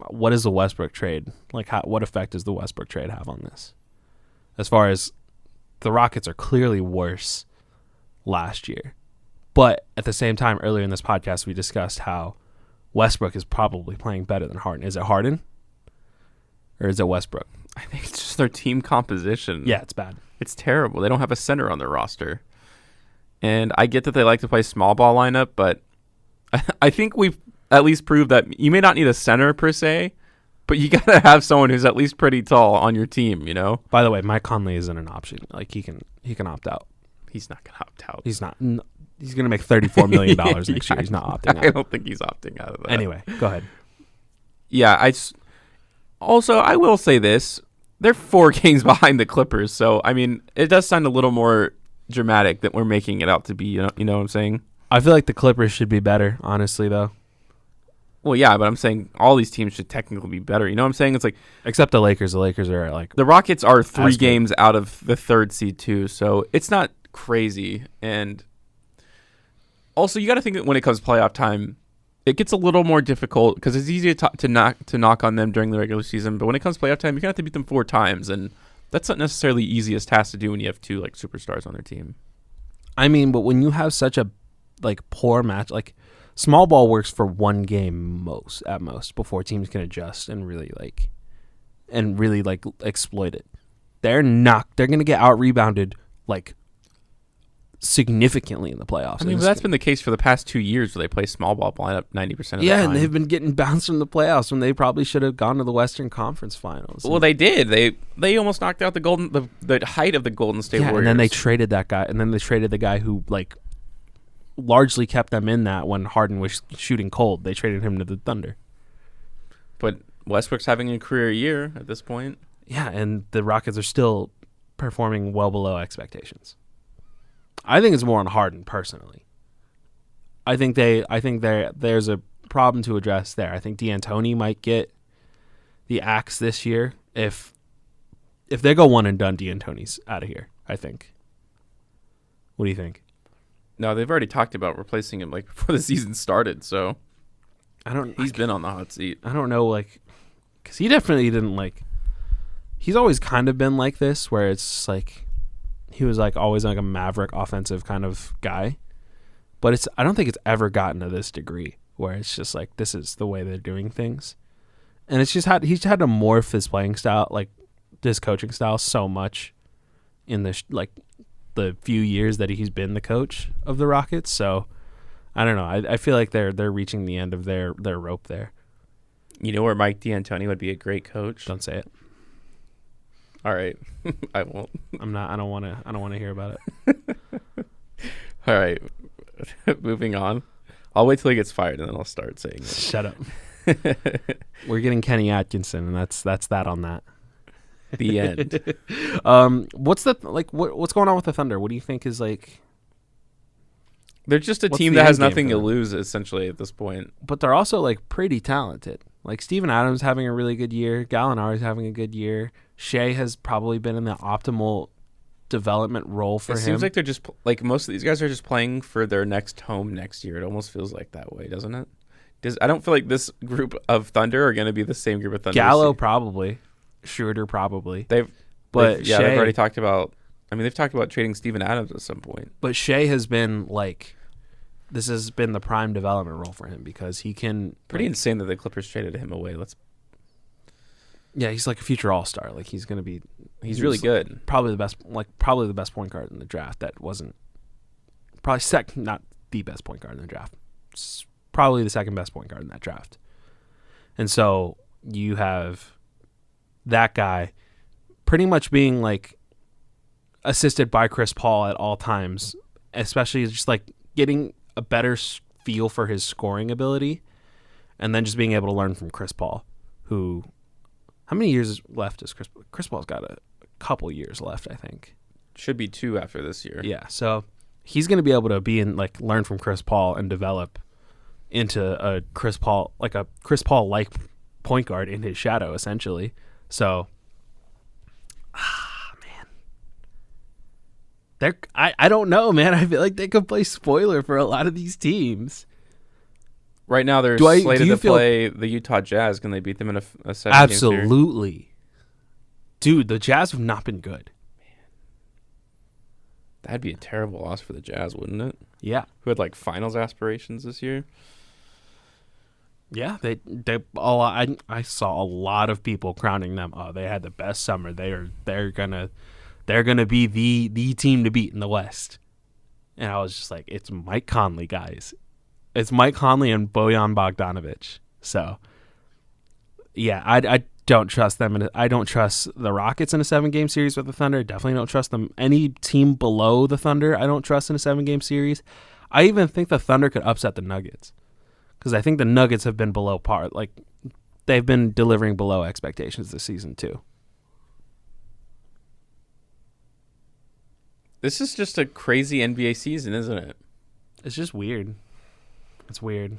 what is the Westbrook trade? Like what effect does the Westbrook trade have on this? As far as the Rockets are clearly worse last year. But at the same time, earlier in this podcast, we discussed how Westbrook is probably playing better than Harden. Is it Harden? Or is it Westbrook? I think it's just their team composition. Yeah, it's bad. It's terrible. They don't have a center on their roster. And I get that they like to play small ball lineup, but I think we've at least proved that you may not need a center per se, but you got to have someone who's at least pretty tall on your team, you know? By the way, Mike Conley isn't an option. Like, he can opt out. He's not going to opt out. He's not. He's going to make $34 million next year. He's not opting out. I don't think he's opting out of that. Anyway, go ahead. Yeah, I will say this. they're 4 games behind the Clippers. So, I mean, it does sound a little more dramatic that we're making it out to be. You know what I'm saying? I feel like the Clippers should be better, honestly, though. Well, yeah, but I'm saying all these teams should technically be better. You know what I'm saying? It's like except the Lakers. The Lakers are like the Rockets are 3 games out of the 3rd seed too, so it's not crazy. And also, you got to think that when it comes to playoff time, it gets a little more difficult because it's easy to knock on them during the regular season. But when it comes to playoff time, you're gonna have to beat them 4 times, and that's not necessarily the easiest task to do when you have 2 like superstars on their team. I mean, but when you have such a like poor match, like. Small ball works for 1 game at most before teams can adjust and really exploit it. They're going to get out rebounded like significantly in the playoffs. I mean, that's been the case for the past 2 years where they play small ball lineup 90% of the time. Yeah, and they've been getting bounced from the playoffs when they probably should have gone to the Western Conference Finals. Well, they did. They almost knocked out the height of the Golden State Warriors. And then they traded that guy, and then they traded the guy who like largely kept them in that when Harden was shooting cold. They traded him to the Thunder. But Westbrook's having a career year at this point. Yeah, and the Rockets are still performing well below expectations. I think it's more on Harden personally. I think there's a problem to address there. I think D'Antoni might get the axe this year if they go one and done. D'Antoni's out of here, I think. What do you think? No, they've already talked about replacing him like before the season started. So he's been on the hot seat. I don't know, like, because he definitely didn't like. He's always kind of been like this, where it's like he was like always like a maverick offensive kind of guy, but I don't think it's ever gotten to this degree where it's just like this is the way they're doing things, and he's had to morph his playing style, like this coaching style, so much in the the few years that he's been the coach of the Rockets. So I don't know. I feel like they're reaching the end of their rope there. You know where Mike D'Antoni would be a great coach? Don't say it. All right. I won't. I don't want to hear about it. All right. Moving on. I'll wait till he gets fired and then I'll start saying it. Shut up. We're getting Kenny Atkinson, and that's that on that. The end. What's going on with the Thunder? What do you think is like? They're just a team that has nothing to lose essentially at this point. But they're also like pretty talented. Like Steven Adams having a really good year. Gallinari's having a good year. Shea has probably been in the optimal development role for him. It seems like they're just like most of these guys are just playing for their next home next year. It almost feels like that way, doesn't it? I don't feel like this group of Thunder are going to be the same group of Thunder. Gallo probably. Schroeder probably. They've already talked about. I mean, they've talked about trading Steven Adams at some point. But Shea has been like, this has been the prime development role for him because he can. Pretty insane that the Clippers traded him away. Yeah, he's like a future all-star. Like he's gonna be. He's really good. Probably the best point guard in the draft. That wasn't probably second, not the best point guard in the draft. It's probably the second best point guard in that draft. And so you have that guy pretty much being like assisted by Chris Paul at all times, especially just like getting a better feel for his scoring ability and then just being able to learn from Chris Paul, who, how many years left is Chris Paul's got a couple years left, I think. Should be 2 after this year. Yeah. So he's going to be able to learn from Chris Paul and develop into a Chris Paul like point guard in his shadow, essentially. So, man, I don't know, man. I feel like they could play spoiler for a lot of these teams. Right now, they're slated to play the Utah Jazz. Can they beat them in a 7-game series? Absolutely, dude. The Jazz have not been good. Man, that'd be a terrible loss for the Jazz, wouldn't it? Yeah. Who had like finals aspirations this year? Yeah, I saw a lot of people crowning them. Oh, they had the best summer. They're gonna be the team to beat in the West. And I was just like, it's Mike Conley, guys. It's Mike Conley and Bojan Bogdanovic. So, yeah, I don't trust them. And I don't trust the Rockets in a 7-game series with the Thunder. Definitely don't trust them. Any team below the Thunder, I don't trust in a 7-game series. I even think the Thunder could upset the Nuggets. Because I think the Nuggets have been below par. Like, they've been delivering below expectations this season, too. This is just a crazy NBA season, isn't it? It's just weird. It's weird.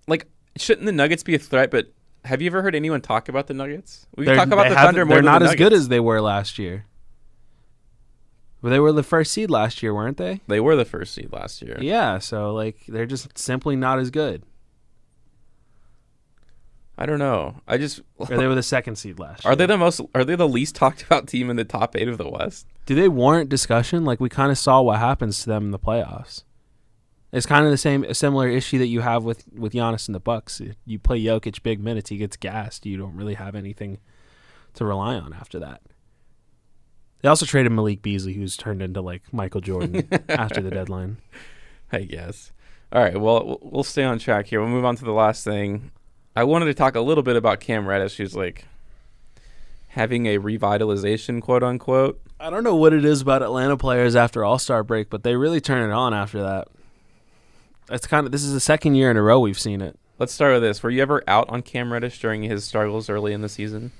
Like, shouldn't the Nuggets be a threat? But have you ever heard anyone talk about the Nuggets? We can talk about the Thunder more than the Nuggets. They're not as good as they were last year. Well, they were the first seed last year, weren't they? They were the first seed last year. Yeah, so like they're just simply not as good. I don't know. Or they were the second seed last year. Are they the least talked about team in the top 8 of the West? Do they warrant discussion? Like we kind of saw what happens to them in the playoffs. It's kind of a similar issue that you have with Giannis and the Bucks. You play Jokic big minutes, he gets gassed. You don't really have anything to rely on after that. They also traded Malik Beasley, who's turned into like Michael Jordan after the deadline. I guess. All right, well, we'll stay on track here. We'll move on to the last thing. I wanted to talk a little bit about Cam Reddish, who's like having a revitalization, quote unquote. I don't know what it is about Atlanta players after All-Star break, but they really turn it on after that. This is the second year in a row we've seen it. Let's start with this. Were you ever out on Cam Reddish during his struggles early in the season?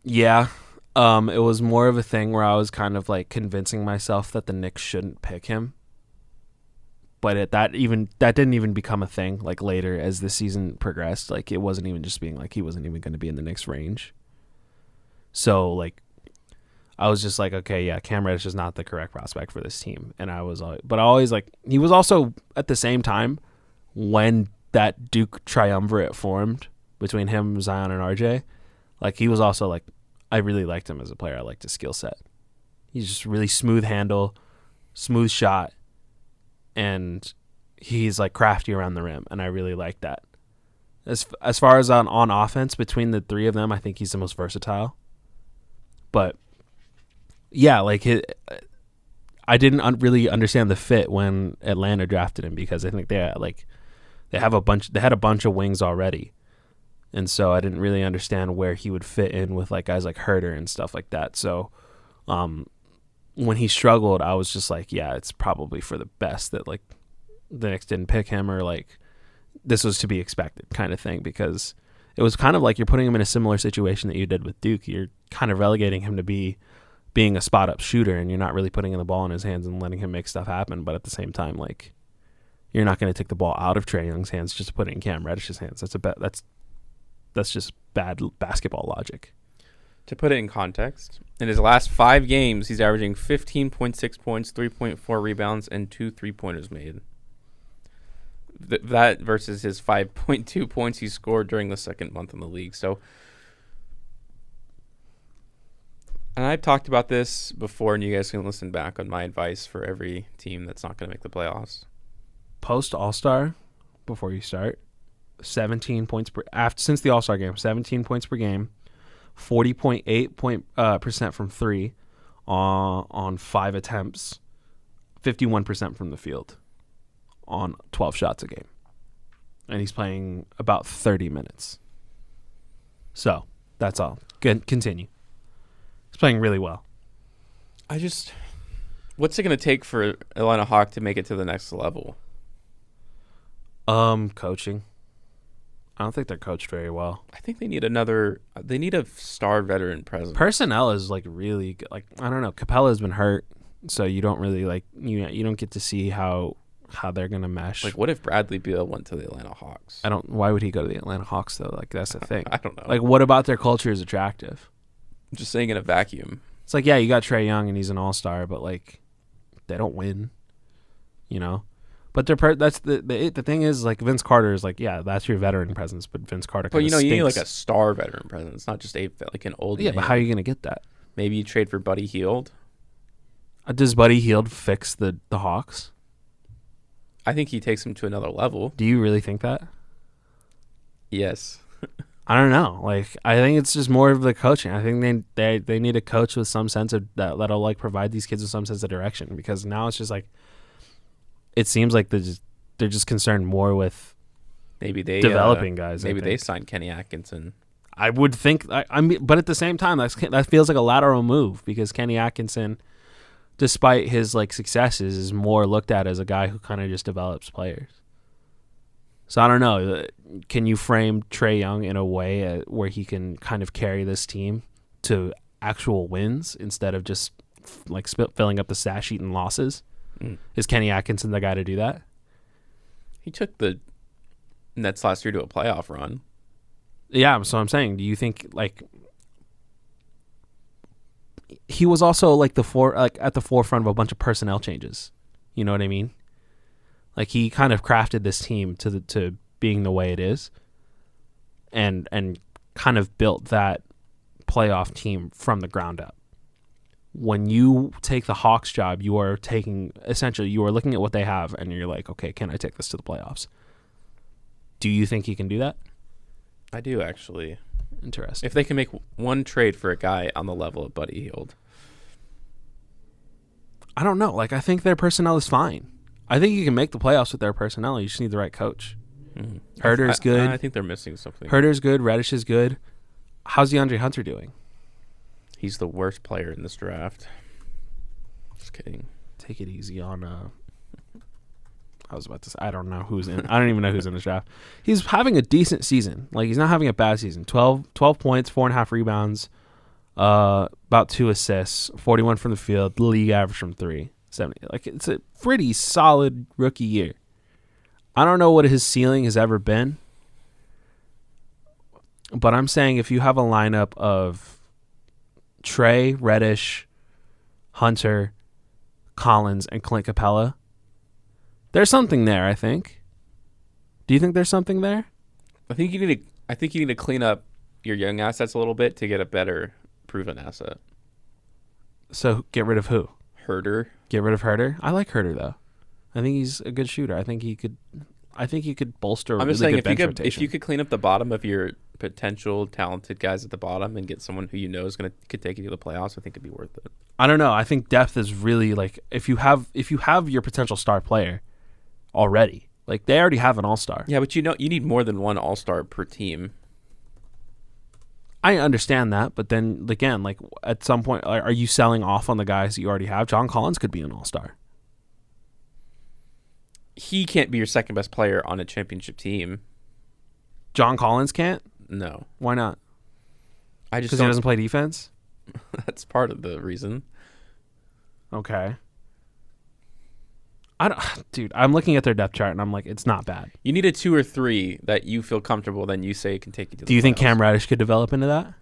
Yeah. It was more of a thing where I was kind of like convincing myself that the Knicks shouldn't pick him. But that didn't even become a thing like later as the season progressed. Like it wasn't even just being like he wasn't even going to be in the Knicks range. So like I was just like, okay, yeah, Cam Reddish is not the correct prospect for this team. And I always like, he was also at the same time when that Duke triumvirate formed between him, Zion, and RJ, like he was also like, I really liked him as a player. I liked his skill set. He's just really smooth handle, smooth shot, and he's like crafty around the rim, and I really like that. As far as on offense, between the three of them, I think he's the most versatile. But yeah, like I didn't really understand the fit when Atlanta drafted him because I think they had a bunch of wings already. And so I didn't really understand where he would fit in with like guys like Herter and stuff like that. So when he struggled, I was just like, yeah, it's probably for the best that like the Knicks didn't pick him, or like this was to be expected kind of thing, because it was kind of like you're putting him in a similar situation that you did with Duke. You're kind of relegating him to being a spot up shooter, and you're not really putting the ball in his hands and letting him make stuff happen. But at the same time, like you're not going to take the ball out of Trae Young's hands just to put it in Cam Reddish's hands. That's just bad basketball logic. To put it in context, in his last 5 games, he's averaging 15.6 points, 3.4 rebounds, and 2 3-pointers made. That versus his 5.2 points he scored during the second month in the league. So, and I've talked about this before, and you guys can listen back on my advice for every team that's not going to make the playoffs. Post All-Star, before you start, 17 points since the All-Star game, 17 points per game, 40.8% from 3 on 5 attempts, 51% from the field on 12 shots a game. And he's playing about 30 minutes. So, that's all. Good, continue. He's playing really well. What's it going to take for Atlanta Hawk to make it to the next level? Coaching. I don't think they're coached very well. I think they need a star veteran presence. Personnel is like really good. Like, I don't know. Capella's been hurt, so you don't really like you don't get to see how they're gonna mesh. Like, what if Bradley Beal went to the Atlanta Hawks? Why would he go to the Atlanta Hawks though? Like, that's the thing. I don't know. Like, what about their culture is attractive? I'm just saying in a vacuum. It's like, yeah, you got Trae Young and he's an all-star, but like they don't win, you know. But that's the thing is, like, Vince Carter is like, yeah, that's your veteran presence, but Vince Carter kind of stinks. You need like a star veteran presence, not just like an old man. But how are you going to get that? Maybe you trade for Buddy Hield. Does Buddy Hield fix the Hawks? I think he takes them to another level. Do you really think that? Yes. I don't know. Like, I think it's just more of the coaching. I think they need a coach with some sense of that'll like provide these kids with some sense of direction, because now it's just like, it seems like they're just concerned more with developing guys. Maybe they signed Kenny Atkinson. I would think. I mean, but at the same time, that feels like a lateral move, because Kenny Atkinson, despite his like successes, is more looked at as a guy who kind of just develops players. So I don't know. Can you frame Trae Young in a way where he can kind of carry this team to actual wins instead of just filling up the stat sheet in losses. Is Kenny Atkinson the guy to do that? He took the Nets last year to a playoff run. Yeah, so I'm saying, do you think like he was also like at the forefront of a bunch of personnel changes? You know what I mean? Like he kind of crafted this team to being the way it is, and kind of built that playoff team from the ground up. When you take the Hawks job, you are looking at what they have and you're like, okay, can I take this to the playoffs? Do you think he can do that? I do, actually. Interesting. If they can make one trade for a guy on the level of Buddy Hield. I don't know. Like, I think their personnel is fine. I think you can make the playoffs with their personnel. You just need the right coach. Mm-hmm. Herder's good. I think they're missing something. Herder's good. Reddish is good. How's DeAndre Hunter doing? He's the worst player in this draft. Just kidding. Take it easy on. I was about to say, I don't know who's in. I don't even know who's in this draft. He's having a decent season. Like, he's not having a bad season. 12 points, 4.5 rebounds, about 2 assists, 41 from the field, league average from 3, 70. Like, it's a pretty solid rookie year. I don't know what his ceiling has ever been, but I'm saying if you have a lineup of Trey, Reddish, Hunter, Collins, and Clint Capella, there's something there, I think. Do you think there's something there? I think you need to clean up your young assets a little bit to get a better proven asset. So get rid of who? Herder. Get rid of Herder? I like Herder though. I think he's a good shooter. I think he could bolster. I'm just really saying good if you could clean up the bottom of your potential talented guys at the bottom and get someone who you know is could take you to the playoffs, I think it'd be worth it. I don't know. I think depth is really like if you have your potential star player already, like they already have an all-star. Yeah, but you need more than one all-star per team. I understand that, but then again, like at some point, are you selling off on the guys that you already have? John Collins could be an all-star. He can't be your second best player on a championship team. John Collins can't? No. Why not? Because he doesn't play defense? That's part of the reason. Okay. I'm looking at their depth chart and I'm like, it's not bad. You need a 2 or 3 that you feel comfortable, then you say can take you to the Do you think playoffs. Cam Reddish could develop into that?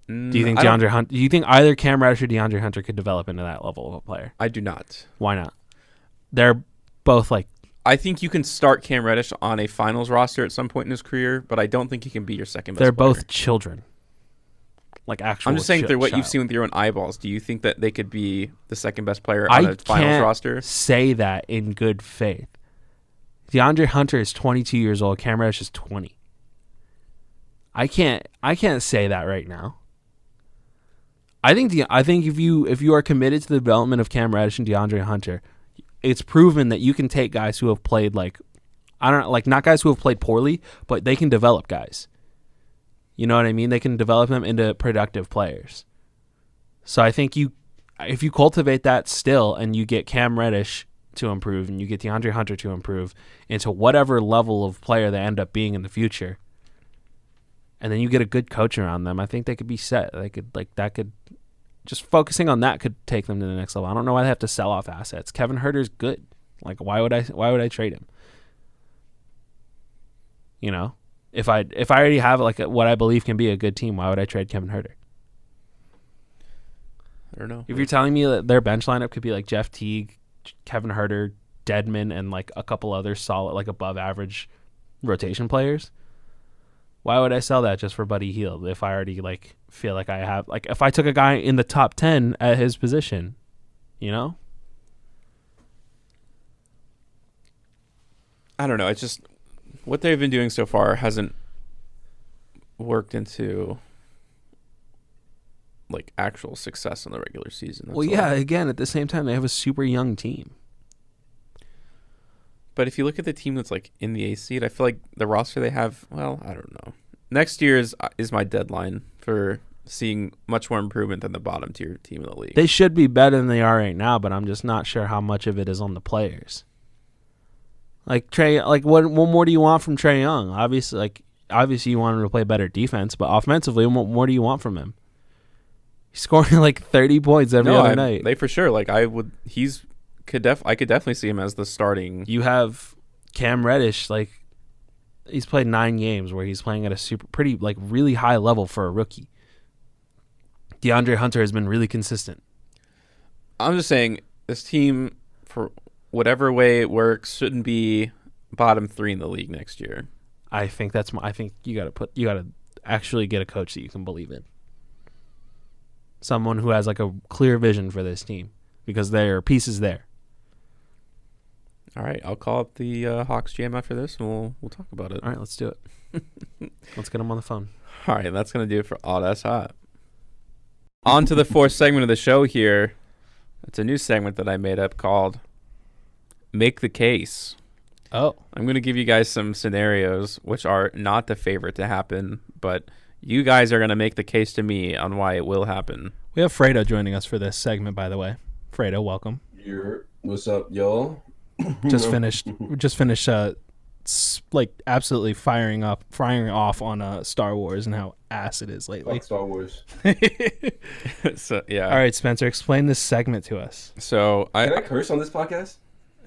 Do you think Do you think either Cam Reddish or DeAndre Hunter could develop into that level of a player? I do not. Why not? They're both like... I think you can start Cam Reddish on a finals roster at some point in his career, but I don't think he can be your second best player. They're both children. Like actual I'm just saying through what child. you've seen with your own eyeballs, do you think that they could be the second best player on a finals roster? I can't say that in good faith. DeAndre Hunter is 22 years old. Cam Reddish is 20. I can't say that right now. I think if you are committed to the development of Cam Reddish and DeAndre Hunter, it's proven that you can take guys who have played not guys who have played poorly, but they can develop guys. You know what I mean? They can develop them into productive players. So I think if you cultivate that still and you get Cam Reddish to improve and you get DeAndre Hunter to improve into whatever level of player they end up being in the future, and then you get a good coach around them, I think they could be set. Just focusing on that could take them to the next level. I don't know why they have to sell off assets. Kevin Huerter's good. Like, why would I trade him? You know? If I already have what I believe can be a good team, why would I trade Kevin Huerter? I don't know. If you're telling me that their bench lineup could be like Jeff Teague, Kevin Huerter, Dedmon, and like a couple other solid, like above average rotation players, why would I sell that just for Buddy Hield if I already like feel like I have, like if I took a guy in the top 10 at his position, you know? I don't know. It's just what they've been doing so far hasn't worked into like actual success in the regular season. Well, yeah, again, at the same time, they have a super young team. But if you look at the team that's like in the A seed, I feel like the roster they have, well, I don't know. Next year is my deadline for seeing much more improvement than the bottom tier team in the league. They should be better than they are right now, but I'm just not sure how much of it is on the players. Like Trey, like what more do you want from Trae Young? Obviously you want him to play better defense, but offensively, what more do you want from him? He's scoring like 30 points every other night. They for sure. Like I could definitely see him as the starting. You have Cam Reddish, like he's played 9 games where he's playing at a pretty like really high level for a rookie. DeAndre Hunter has been really consistent. I'm just saying this team, for whatever way it works, shouldn't be bottom 3 in the league next year. I think you gotta actually get a coach that you can believe in. Someone who has like a clear vision for this team, because there are pieces there. All right, I'll call up the Hawks GM after this, and we'll talk about it. All right, let's do it. Let's get him on the phone. All right, that's gonna do it for All That's Hot. On to the 4th segment of the show here. It's a new segment that I made up called Make the Case. Oh. I'm going to give you guys some scenarios which are not the favorite to happen, but you guys are going to make the case to me on why it will happen. We have Fredo joining us for this segment, by the way. Fredo, welcome. What's up, y'all? Just finished like absolutely firing off on Star Wars and how ass it is lately. Fuck Star Wars. So yeah. All right, Spencer, explain this segment to us. So Can I curse on this podcast?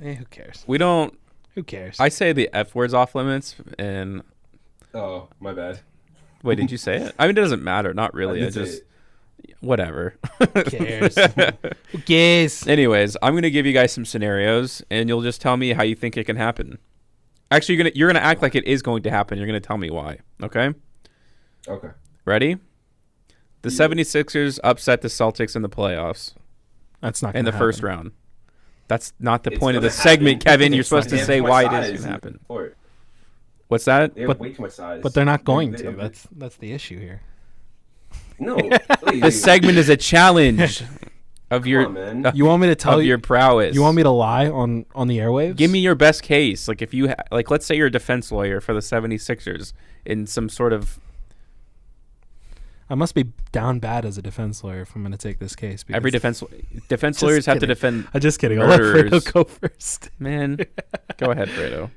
Who cares? We don't. Who cares? I say the F word's off limits, and Oh, my bad. wait, did you say it? I mean, it doesn't matter. Not really. I did say it. Whatever. Who cares? Who cares? Anyways, I'm gonna give you guys some scenarios, and you'll just tell me how you think it can happen. Actually, you're gonna act like it is going to happen. You're gonna tell me why. Okay. Okay. Ready? The 76ers upset the Celtics in the playoffs That's not in gonna the first happen. round. That's not the It's point of the gonna segment, happen. Kevin. You're supposed to They have say too much why it size is going to happen. for it. What's that? They have But- way too much size. But they're not going They- to. they- That's the issue here. No. The segment is a challenge of Come your on, man. You want me to tell of your prowess. You want me to lie on the airwaves? Give me your best case. Like if you like, let's say you're a defense lawyer for the 76ers in some sort of. I must be down bad as a defense lawyer if I'm going to take this case. because- Every defense Just lawyers have to kidding. defend. I'm just kidding. I'll let murderers. Fredo go first. Man, go ahead, Fredo.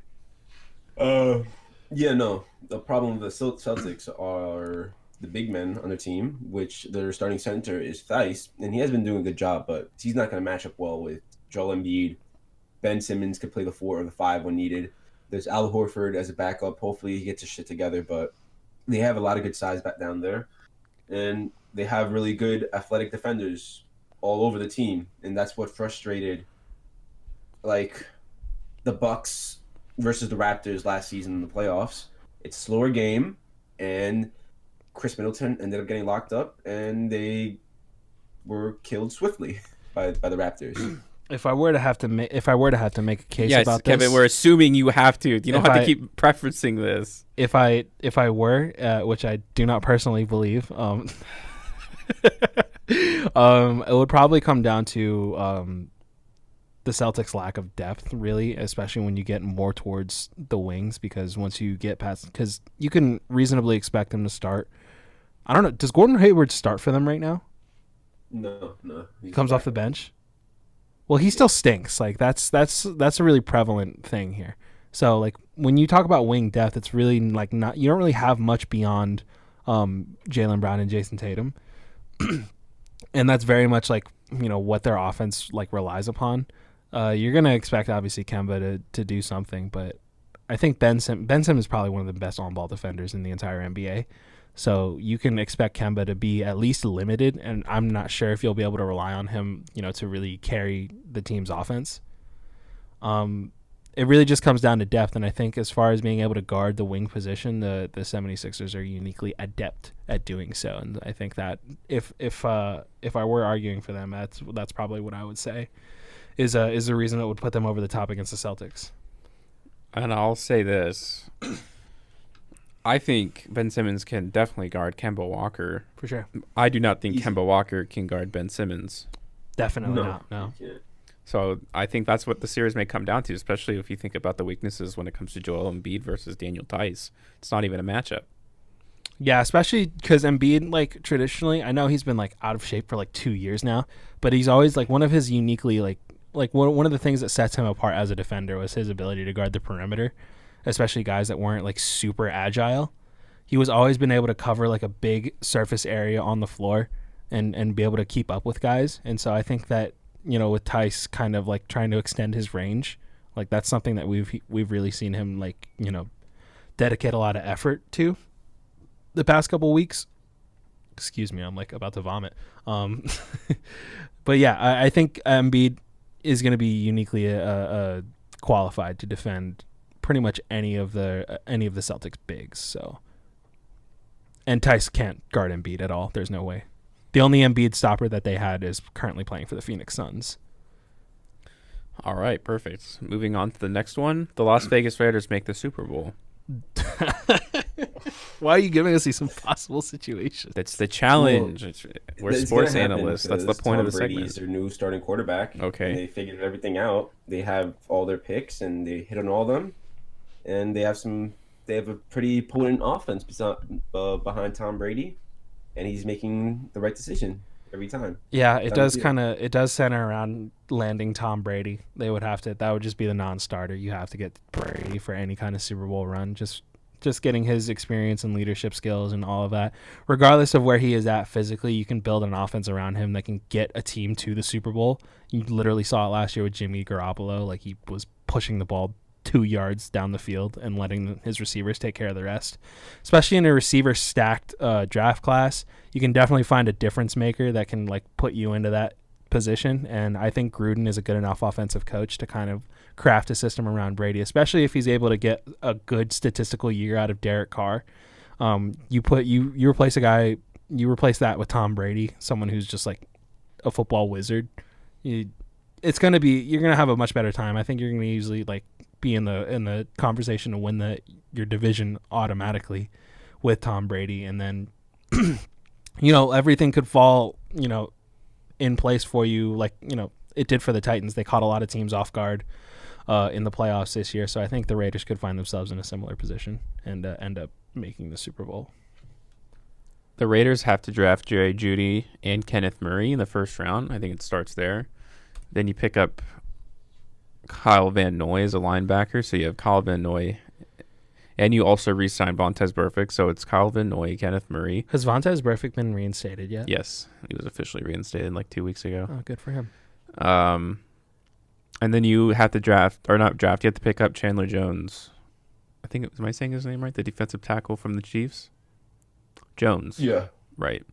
Yeah, no. The problem with the Celtics are the big men on their team, which their starting center is Theis, and he has been doing a good job, but he's not going to match up well with Joel Embiid. Ben Simmons could play the 4 or the 5 when needed. There's Al Horford as a backup. Hopefully he gets his shit together, but they have a lot of good size back down there. And they have really good athletic defenders all over the team, and that's what frustrated like the Bucks versus the Raptors last season in the playoffs. It's a slower game, and Chris Middleton ended up getting locked up, and they were killed swiftly by the Raptors. If I were to have to make a case Yes, about Kevin. this, We're assuming you have to. You don't If have to I- keep preferencing this. if I were, which I do not personally believe, it would probably come down to the Celtics' lack of depth, really, especially when you get more towards the wings, because once you get past, because you can reasonably expect them to start. I don't know. Does Gordon Hayward start for them right now? No. He comes off the bench. Well, he still stinks. Like that's a really prevalent thing here. So like when you talk about wing depth, it's really like not, you don't really have much beyond Jaylen Brown and Jason Tatum, and that's very much like, you know, what their offense like relies upon. You're gonna expect obviously Kemba to do something, but I think Ben Simmons is probably one of the best on-ball defenders in the entire NBA. So you can expect Kemba to be at least limited, and I'm not sure if you'll be able to rely on him, you know, to really carry the team's offense. It really just comes down to depth, and I think as far as being able to guard the wing position, the 76ers are uniquely adept at doing so, and I think that if I were arguing for them, that's probably what I would say is the reason it would put them over the top against the Celtics. And I'll say this. I think Ben Simmons can definitely guard Kemba Walker. For sure. I do not think Easy. Kemba Walker can guard Ben Simmons. Definitely not. No. You can't. So I think that's what the series may come down to, especially if you think about the weaknesses when it comes to Joel Embiid versus Daniel Tice. It's not even a matchup. Yeah, especially because Embiid, like, traditionally, I know he's been, like, out of shape for, like, 2 years now, but he's always, like, one of his uniquely, like one of the things that sets him apart as a defender was his ability to guard the perimeter, especially guys that weren't, like, super agile. He was always been able to cover, like, a big surface area on the floor and be able to keep up with guys. And so I think that, with Tice kind of like trying to extend his range, like that's something that we've really seen him like, dedicate a lot of effort to the past couple weeks. Excuse me, I'm like about to vomit. But yeah, I think Embiid is going to be uniquely qualified to defend pretty much any of the Celtics bigs. So, and Tice can't guard Embiid at all. There's no way. The only Embiid stopper that they had is currently playing for the Phoenix Suns. All right, perfect. Moving on to the next one. The Las Vegas Raiders make the Super Bowl. Why are you giving us these impossible situations? That's the challenge. We're sports analysts. That's the point Tom of the Brady segment. is their new starting quarterback. Okay. And they figured everything out. They have all their picks, and they hit on all of them. And they have a pretty potent offense behind Tom Brady, and he's making the right decision every time. Yeah, it does center around landing Tom Brady. That would just be the non-starter. You have to get Brady for any kind of Super Bowl run. Just getting his experience and leadership skills and all of that. Regardless of where he is at physically, you can build an offense around him that can get a team to the Super Bowl. You literally saw it last year with Jimmy Garoppolo. Like, he was pushing the ball 2 yards down the field and letting his receivers take care of the rest. Especially in a receiver stacked draft class, you can definitely find a difference maker that can like put you into that position. And I think Gruden is a good enough offensive coach to kind of craft a system around Brady, especially if he's able to get a good statistical year out of Derek Carr. You replace that with Tom Brady, someone who's just like a football wizard. You're gonna have a much better time. I think you're gonna usually like be in the conversation to win your division automatically with Tom Brady, and then everything could fall in place for you, like it did for the Titans. They caught a lot of teams off guard in the playoffs this year, so I think the Raiders could find themselves in a similar position and end up making the Super Bowl. The Raiders have to draft Jerry Jeudy and Kenneth Murray in the first round. I think it starts there. Then you pick up Kyle Van Noy as a linebacker, so you have Kyle Van Noy, and you also re-signed Vontaze Burfict, so it's Kyle Van Noy, Kenneth Murray. Has Vontaze Burfict been reinstated yet? Yes, he was officially reinstated like 2 weeks ago. Oh, good for him. And then you have to you have to pick up Chandler Jones. Am I saying his name right? The defensive tackle from the Chiefs? Jones. Yeah. Right.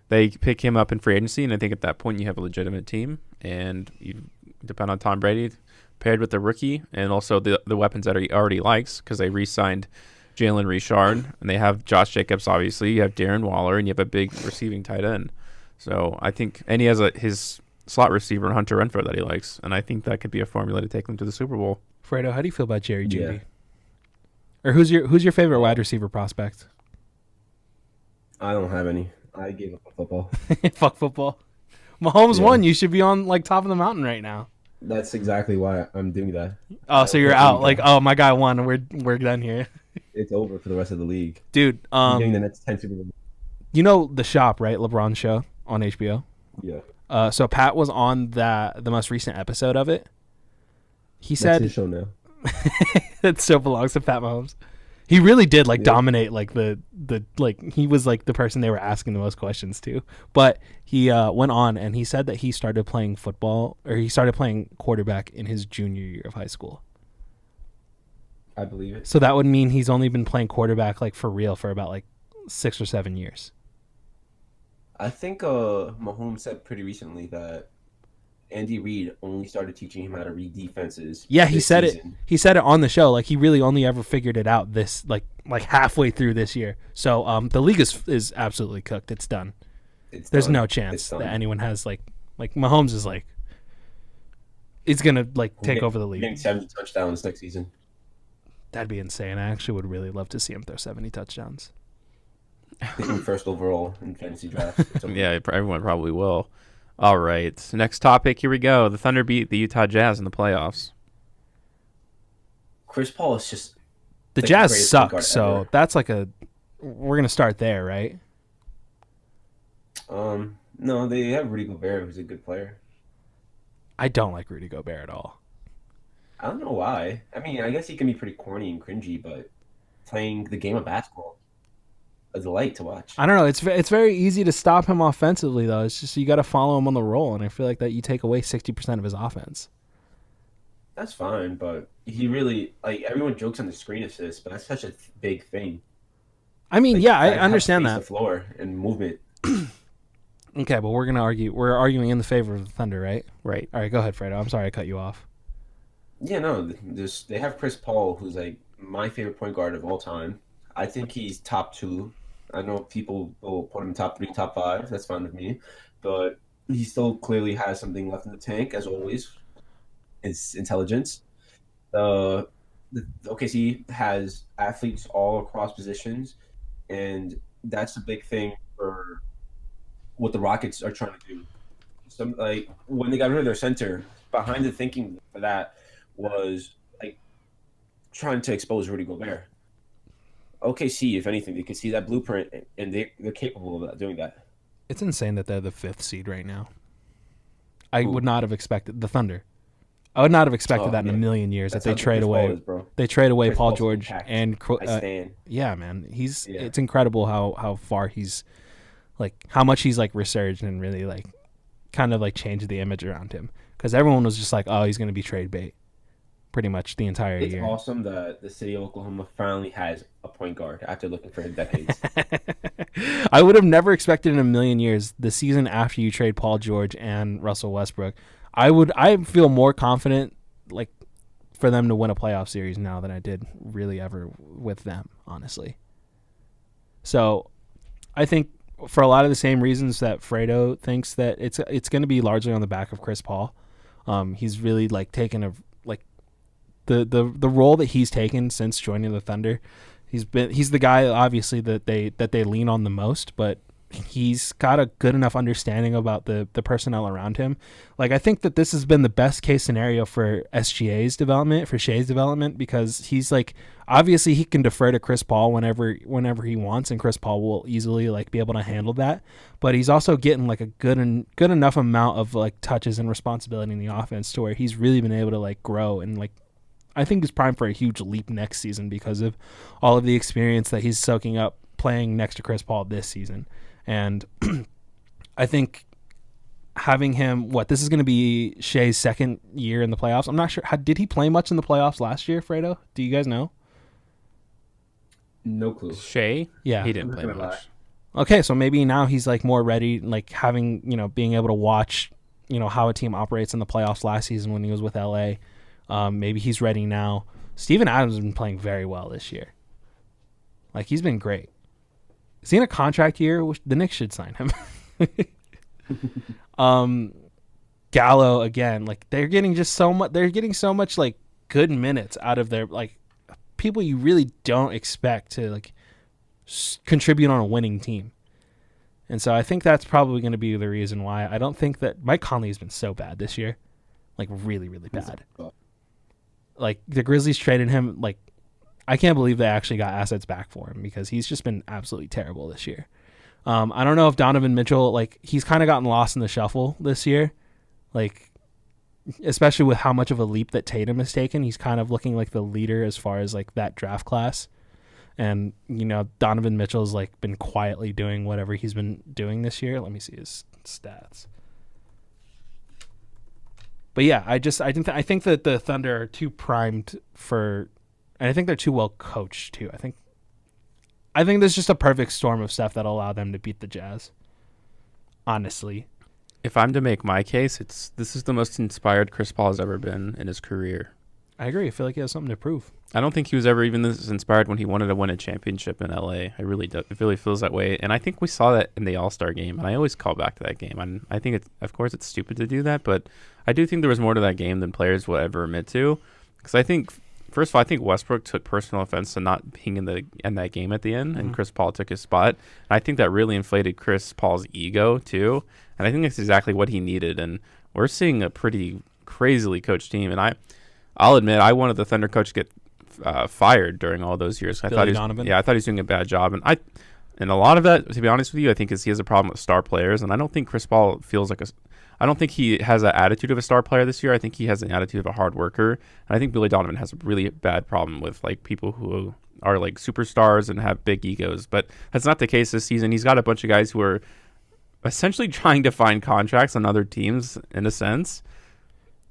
They pick him up in free agency, and I think at that point you have a legitimate team, and you depend on Tom Brady paired with the rookie and also the weapons that he already likes, because they re-signed Jalen Richard, and they have Josh Jacobs, obviously. You have Darren Waller, and you have a big receiving tight end. So I think, and he has his slot receiver, Hunter Renfrow, that he likes, and I think that could be a formula to take them to the Super Bowl. Fredo, how do you feel about Jerry Jeudy? Or who's your favorite wide receiver prospect? I don't have any. I gave up on football. Fuck football. Mahomes won. You should be on like top of the mountain right now. That's exactly why I'm doing that. Oh, so you're out. Like, oh, my guy won. We're done here. It's over for the rest of the league. Dude, I'm getting the next 10 Super Bowl. You know The Shop, right? LeBron's show on HBO. Yeah. So Pat was on the most recent episode of it. He That's said his show now. It still belongs to Pat Mahomes. He really did dominate like the he was like the person they were asking the most questions to. But he went on and he said that he started playing quarterback in his junior year of high school. I believe it. So that would mean he's only been playing quarterback like for real for about like 6 or 7 years. I think Mahomes said pretty recently that Andy Reid only started teaching him how to read defenses. Yeah, he said season. it. He said it on the show. Like, he really only ever figured it out this like halfway through this year. So the league is absolutely cooked. It's done. There's no chance that anyone has like Mahomes is like it's gonna like take over the league. Getting 70 touchdowns next season. That'd be insane. I actually would really love to see him throw 70 touchdowns. Picking first overall in fantasy drafts. Yeah, everyone probably will. All right, next topic. Here we go. The Thunder beat the Utah Jazz in the playoffs. Chris Paul is just the Jazz suck. So that's like we're gonna start there, right? No, they have Rudy Gobert, who's a good player. I don't like Rudy Gobert at all. I don't know why. I mean, I guess he can be pretty corny and cringy, but playing the game of basketball. a delight to watch. I don't know. It's very easy to stop him offensively, though. It's just you got to follow him on the roll, and I feel like that you take away 60% of his offense. That's fine, but he really everyone jokes on the screen assist, but that's such a big thing. I mean, Like, yeah, I have understand space that. The floor and movement. Okay, but we're arguing in the favor of the Thunder, right? Right. All right, go ahead, Fredo. I'm sorry I cut you off. Yeah, no, they have Chris Paul, who's like my favorite point guard of all time. I think he's top 2. I know people will put him top 3, top 5. That's fine with me, but he still clearly has something left in the tank, as always. His intelligence. The OKC has athletes all across positions, and that's a big thing for what the Rockets are trying to do. Some when they got rid of their center, behind the thinking for that was trying to expose Rudy Gobert. OKC, if anything, they could see that blueprint, and they're capable of doing that. It's insane that they're the 5th seed right now. I would not have expected the Thunder. I would not have expected that in a million years. That's that they trade away. They trade away Paul George and yeah, man, it's incredible how far he's how much he's resurged and really kind of changed the image around him, because everyone was just oh, he's going to be trade bait pretty much the entire year. It's awesome that the city of Oklahoma finally has a point guard after looking for decades. I would have never expected in a million years the season after you trade Paul George and Russell Westbrook. I feel more confident for them to win a playoff series now than I did really ever with them, honestly. So I think for a lot of the same reasons that Fredo thinks that it's going to be largely on the back of Chris Paul. He's really taken the role that he's taken since joining the Thunder. He's the guy obviously that they lean on the most, but he's got a good enough understanding about the personnel around him. I think that this has been the best case scenario for Shai's development, because he's obviously he can defer to Chris Paul whenever he wants, and Chris Paul will easily be able to handle that. But he's also getting a good enough amount of touches and responsibility in the offense to where he's really been able to grow, and I think he's primed for a huge leap next season because of all of the experience that he's soaking up playing next to Chris Paul this season. And I think having him, this is going to be Shai's second year in the playoffs. I'm not sure. Did he play much in the playoffs last year, Fredo? Do you guys know? No clue. Shai? Yeah. He didn't play much. Okay, so maybe now he's more ready, having, being able to watch, how a team operates in the playoffs last season when he was with LA. Maybe he's ready now. Steven Adams has been playing very well this year. He's been great. Is he in a contract year? The Knicks should sign him. Gallo again, they're getting just so much. They're getting so much good minutes out of their people you really don't expect to contribute on a winning team. And so I think that's probably going to be the reason why. I don't think that Mike Conley has been so bad this year, really, really bad. The Grizzlies traded him I can't believe they actually got assets back for him, because he's just been absolutely terrible this year. I don't know if Donovan Mitchell, he's kind of gotten lost in the shuffle this year. Especially with how much of a leap that Tatum has taken. He's kind of looking like the leader as far as that draft class. And, Donovan Mitchell's been quietly doing whatever he's been doing this year. Let me see his stats. But yeah, I think that the Thunder are too primed for, and I think they're too well coached too. I think there's just a perfect storm of stuff that'll allow them to beat the Jazz. Honestly, if I'm to make my case, this is the most inspired Chris Paul has ever been in his career. I agree. I feel like he has something to prove. I don't think he was ever even this inspired when he wanted to win a championship in LA. I really do. It really feels that way, and I think we saw that in the All-Star game. And I always call back to that game. And I think of course, it's stupid to do that, but I do think there was more to that game than players will ever admit to. Because I think, first of all, I think Westbrook took personal offense to not being in that game at the end, and Chris Paul took his spot. And I think that really inflated Chris Paul's ego too. And I think that's exactly what he needed. And we're seeing a pretty crazily coached team. And I'll admit, I wanted the Thunder coach to get fired during all those years. I thought he was doing a bad job. And And a lot of that, to be honest with you, I think is he has a problem with star players, and I don't think Chris Paul feels like I don't think he has an attitude of a star player this year. I think he has an attitude of a hard worker, and I think Billy Donovan has a really bad problem with like people who are like superstars and have big egos. But that's not the case this season. He's got a bunch of guys who are essentially trying to find contracts on other teams in a sense,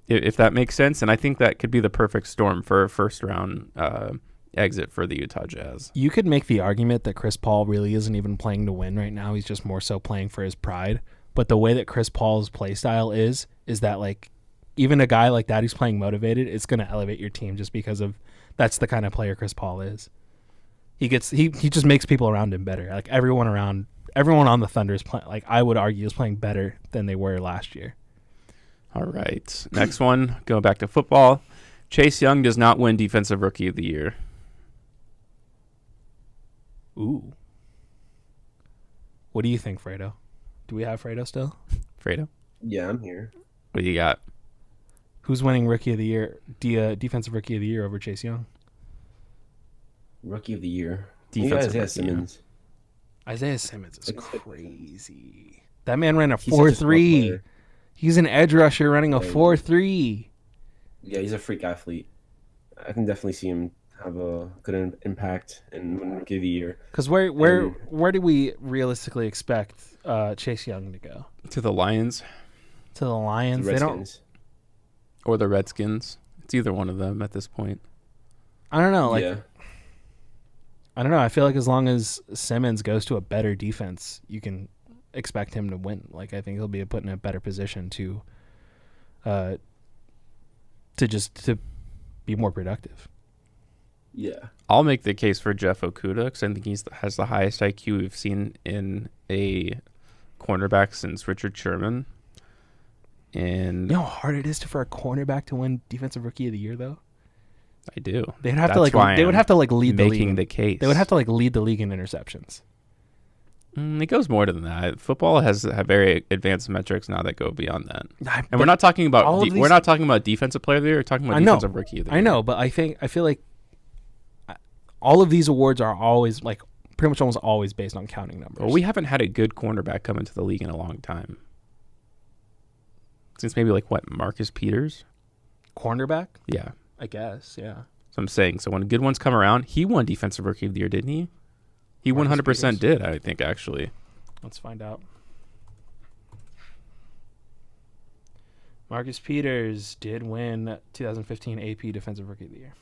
if that makes sense. And I think that could be the perfect storm for a first round exit for the Utah Jazz. You could make the argument that Chris Paul really isn't even playing to win right now. He's just more so playing for his pride. But the way that Chris Paul's play style is that like even a guy like that who's playing motivated, it's going to elevate your team just because of that's the kind of player Chris Paul is. He just makes people around him better. Like everyone on the Thunder is playing. Like I would argue is playing better than they were last year. All right, next one. Going back to football, Chase Young does not win Defensive Rookie of the Year. Ooh. What do you think, Fredo? Do we have Fredo still? Fredo? Yeah, I'm here. What do you got? Who's winning Rookie of the Year? Defensive Rookie of the Year over Chase Young? Rookie of the Year. Defensive Isaiah Rookie, Simmons. Isaiah Simmons is It's- crazy. That man ran a He's such a smart 4.3. player. He's an edge rusher running a Yeah, 4.3. Yeah, he's a freak athlete. I can definitely see him have a good impact and win Rookie of the Year. Because where do we realistically expect Chase Young to go? To the Lions To the Lions? The They don't. Redskins. or the Redskins? It's either one of them at this point. I don't know. Like yeah. I don't know. I feel like as long as Simmons goes to a better defense, you can expect him to win. Like I think he'll be put in a better position to be more productive. Yeah. I'll make the case for Jeff Okudah because I think he has the highest IQ we've seen in a cornerback since Richard Sherman. And You know how hard it is for a cornerback to win Defensive Rookie of the Year, though. I do. They'd have That's to like why they would I'm have to like lead the making league. the case. They would have to like lead the league in interceptions. It goes more than that. Football has very advanced metrics now that go beyond that. And And we're not talking about all of we're these- not talking about defensive player of the year. We're talking about I know. defensive rookie of the year. I know, but I feel like all of these awards are always like pretty much almost always based on counting numbers. Well, we haven't had a good cornerback come into the league in a long time. Since maybe Marcus Peters? cornerback, Yeah. I guess. Yeah. So I'm saying, so when good ones come around, he won defensive rookie of the year, didn't he? He Marcus 100% did, I think, actually. Let's find out. Marcus Peters did win 2015 AP Defensive Rookie of the Year.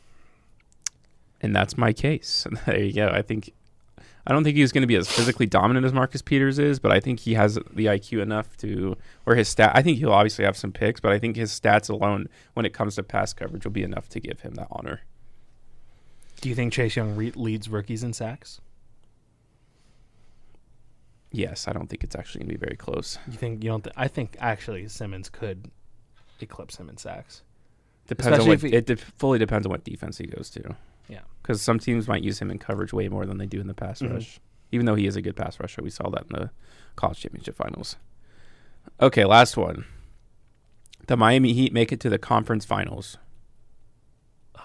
And that's my case. There you go. I don't think he's going to be as physically dominant as Marcus Peters is, but I think he has the IQ enough to, or his stat. I think he'll obviously have some picks, but I think his stats alone, when it comes to pass coverage, will be enough to give him that honor. Do you think Chase Young leads rookies in sacks? Yes, I don't think it's actually going to be very close. I think actually Simmons could eclipse him in sacks. Depends on Especially what fully depends on what defense he goes to. Yeah. Because some teams might use him in coverage way more than they do in the pass rush. Even though he is a good pass rusher, we saw that in the college championship finals. Okay, last one. The Miami Heat make it to the conference finals.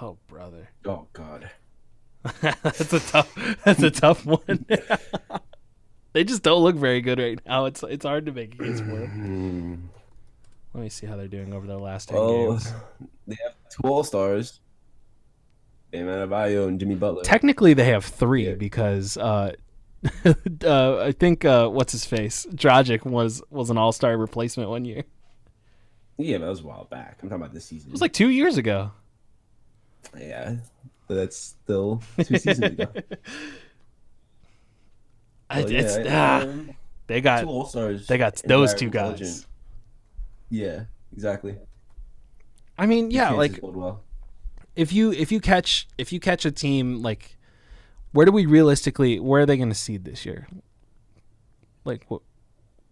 Oh, brother. Oh God. That's a tough one. They just don't look very good right now. It's hard to make a case for them. Let me see how they're doing over their last 10 games. They have 2 All-Stars. Bam Adebayo and Jimmy Butler. Technically, they have 3 Yeah. because I think what's his face Dragic was an All-Star replacement one year. Yeah, but that was a while back. I'm talking about this season. It was like 2 years ago. Yeah, but that's still 2 seasons ago. They got 2 All-Stars. they got and those Larry 2 guys. Intelligent. Yeah, exactly. I mean, yeah, Kansas like played well. if you catch a team, like where are they going to seed this year? Like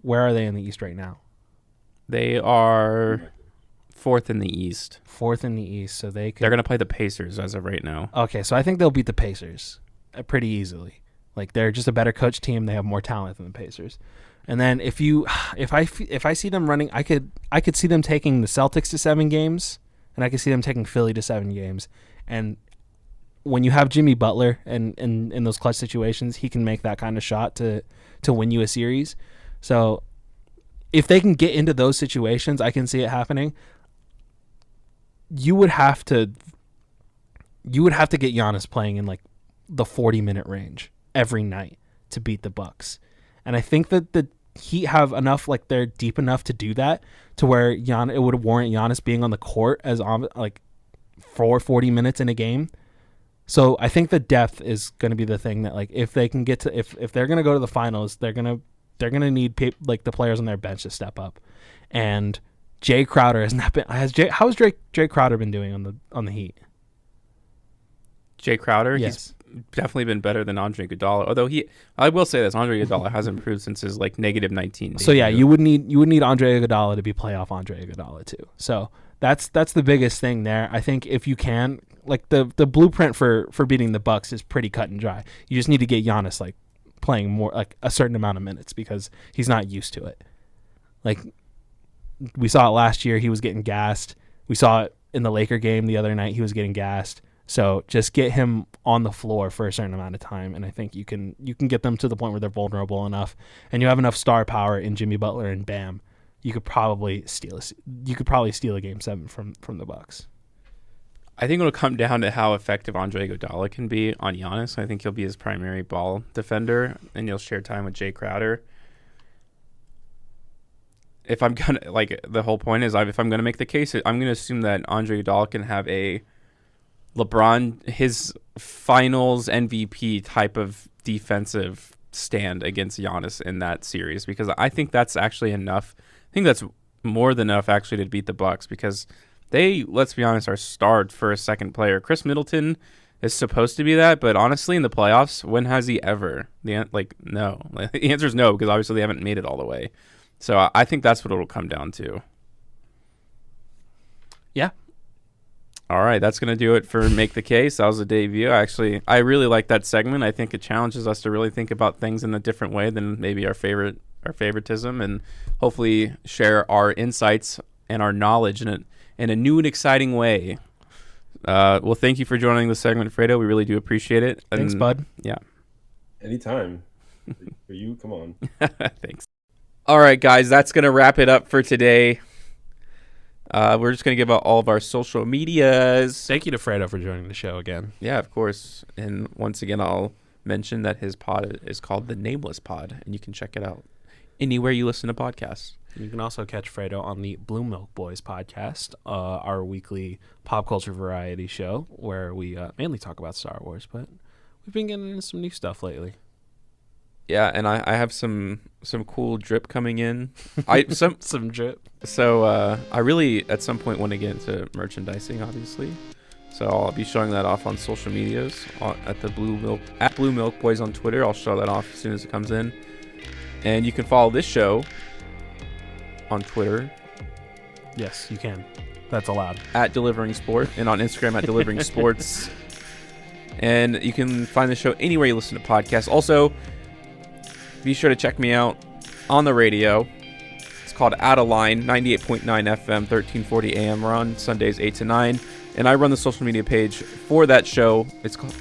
where are they in the East right now? They are 4th in the East. 4th in the East, so They're going to play the Pacers as of right now. Okay, so I think they'll beat the Pacers pretty easily. Like they're just a better coach team. They have more talent than the Pacers. And then if I see them running, I could see them taking the Celtics to 7 games, and I could see them taking Philly to 7 games. And when you have Jimmy Butler and in those clutch situations, he can make that kind of shot to win you a series. So if they can get into those situations, I can see it happening. You would have to get Giannis playing in like the 40-minute range every night to beat the Bucks. And I think that the Heat have enough, like they're deep enough to do that, to where it would warrant Giannis being on the court as like for 40 minutes in a game. So I think the depth is going to be the thing that, like, if they can get to, if they're going to go to the finals, they're going to need like the players on their bench to step up. And Jay Crowder has not been. How's Jay Crowder been doing on the Heat? Jay Crowder, yes. He's definitely been better than Andre Iguodala. Although I will say this, Andre Iguodala has improved since his like -19. So yeah, you would need Andre Iguodala to be playoff Andre Iguodala too. So that's the biggest thing there. I think if you can, like, the blueprint for beating the Bucks is pretty cut and dry. You just need to get Giannis like playing more, like a certain amount of minutes, because he's not used to it. Like, we saw it last year, he was getting gassed. We saw it in the Laker game the other night, he was getting gassed. So just get him on the floor for a certain amount of time, and I think you can get them to the point where they're vulnerable enough, and you have enough star power in Jimmy Butler and Bam. You could probably steal a Game 7 from the Bucks. I think it'll come down to how effective Andre Iguodala can be on Giannis. I think he'll be his primary ball defender, and you'll share time with Jay Crowder. If I'm gonna, like, the whole point is, if I'm gonna make the case, I'm gonna assume that Andre Iguodala can have a LeBron, his finals MVP type of defensive stand against Giannis in that series, because I think that's actually enough. I think that's more than enough actually to beat the Bucks, because they, let's be honest, are starved for a second player. Chris Middleton is supposed to be that, but honestly, in the playoffs, when has he ever? No. The answer is no, because obviously they haven't made it all the way. So I think that's what it'll come down to. Yeah. All right, that's going to do it for Make the Case. That was a debut. I really like that segment. I think it challenges us to really think about things in a different way than maybe our favoritism, and hopefully share our insights and our knowledge in a new and exciting way. Well, thank you for joining the segment, Fredo. We really do appreciate it. Thanks, bud. Yeah. Anytime. For you, come on. Thanks. All right, guys, that's going to wrap it up for today. We're just going to give out all of our social medias. Thank you to Fredo for joining the show again. Yeah, of course. And once again, I'll mention that his pod is called The Nameless Pod, and you can check it out anywhere you listen to podcasts. You can also catch Fredo on the Blue Milk Boys podcast, our weekly pop culture variety show, where we mainly talk about Star Wars, but we've been getting into some new stuff lately. Yeah, and I have some cool drip coming in. Some drip. So I really, at some point, want to get into merchandising, obviously. So I'll be showing that off on social medias at Blue Milk Boys on Twitter. I'll show that off as soon as it comes in. And you can follow this show on Twitter. Yes, you can. That's allowed. At Delivering Sport, and on Instagram at Delivering Sports. And you can find the show anywhere you listen to podcasts. Also, be sure to check me out on the radio. It's called Out of Line, 98.9 FM, 1340 AM. We're on Sundays 8 to 9. And I run the social media page for that show.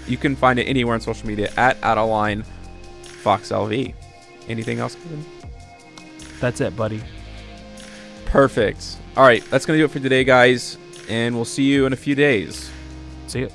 You can find it anywhere on social media at Out of Line Fox LV. Anything else, Kevin? That's it, buddy. Perfect. All right, that's going to do it for today, guys. And we'll see you in a few days. See you.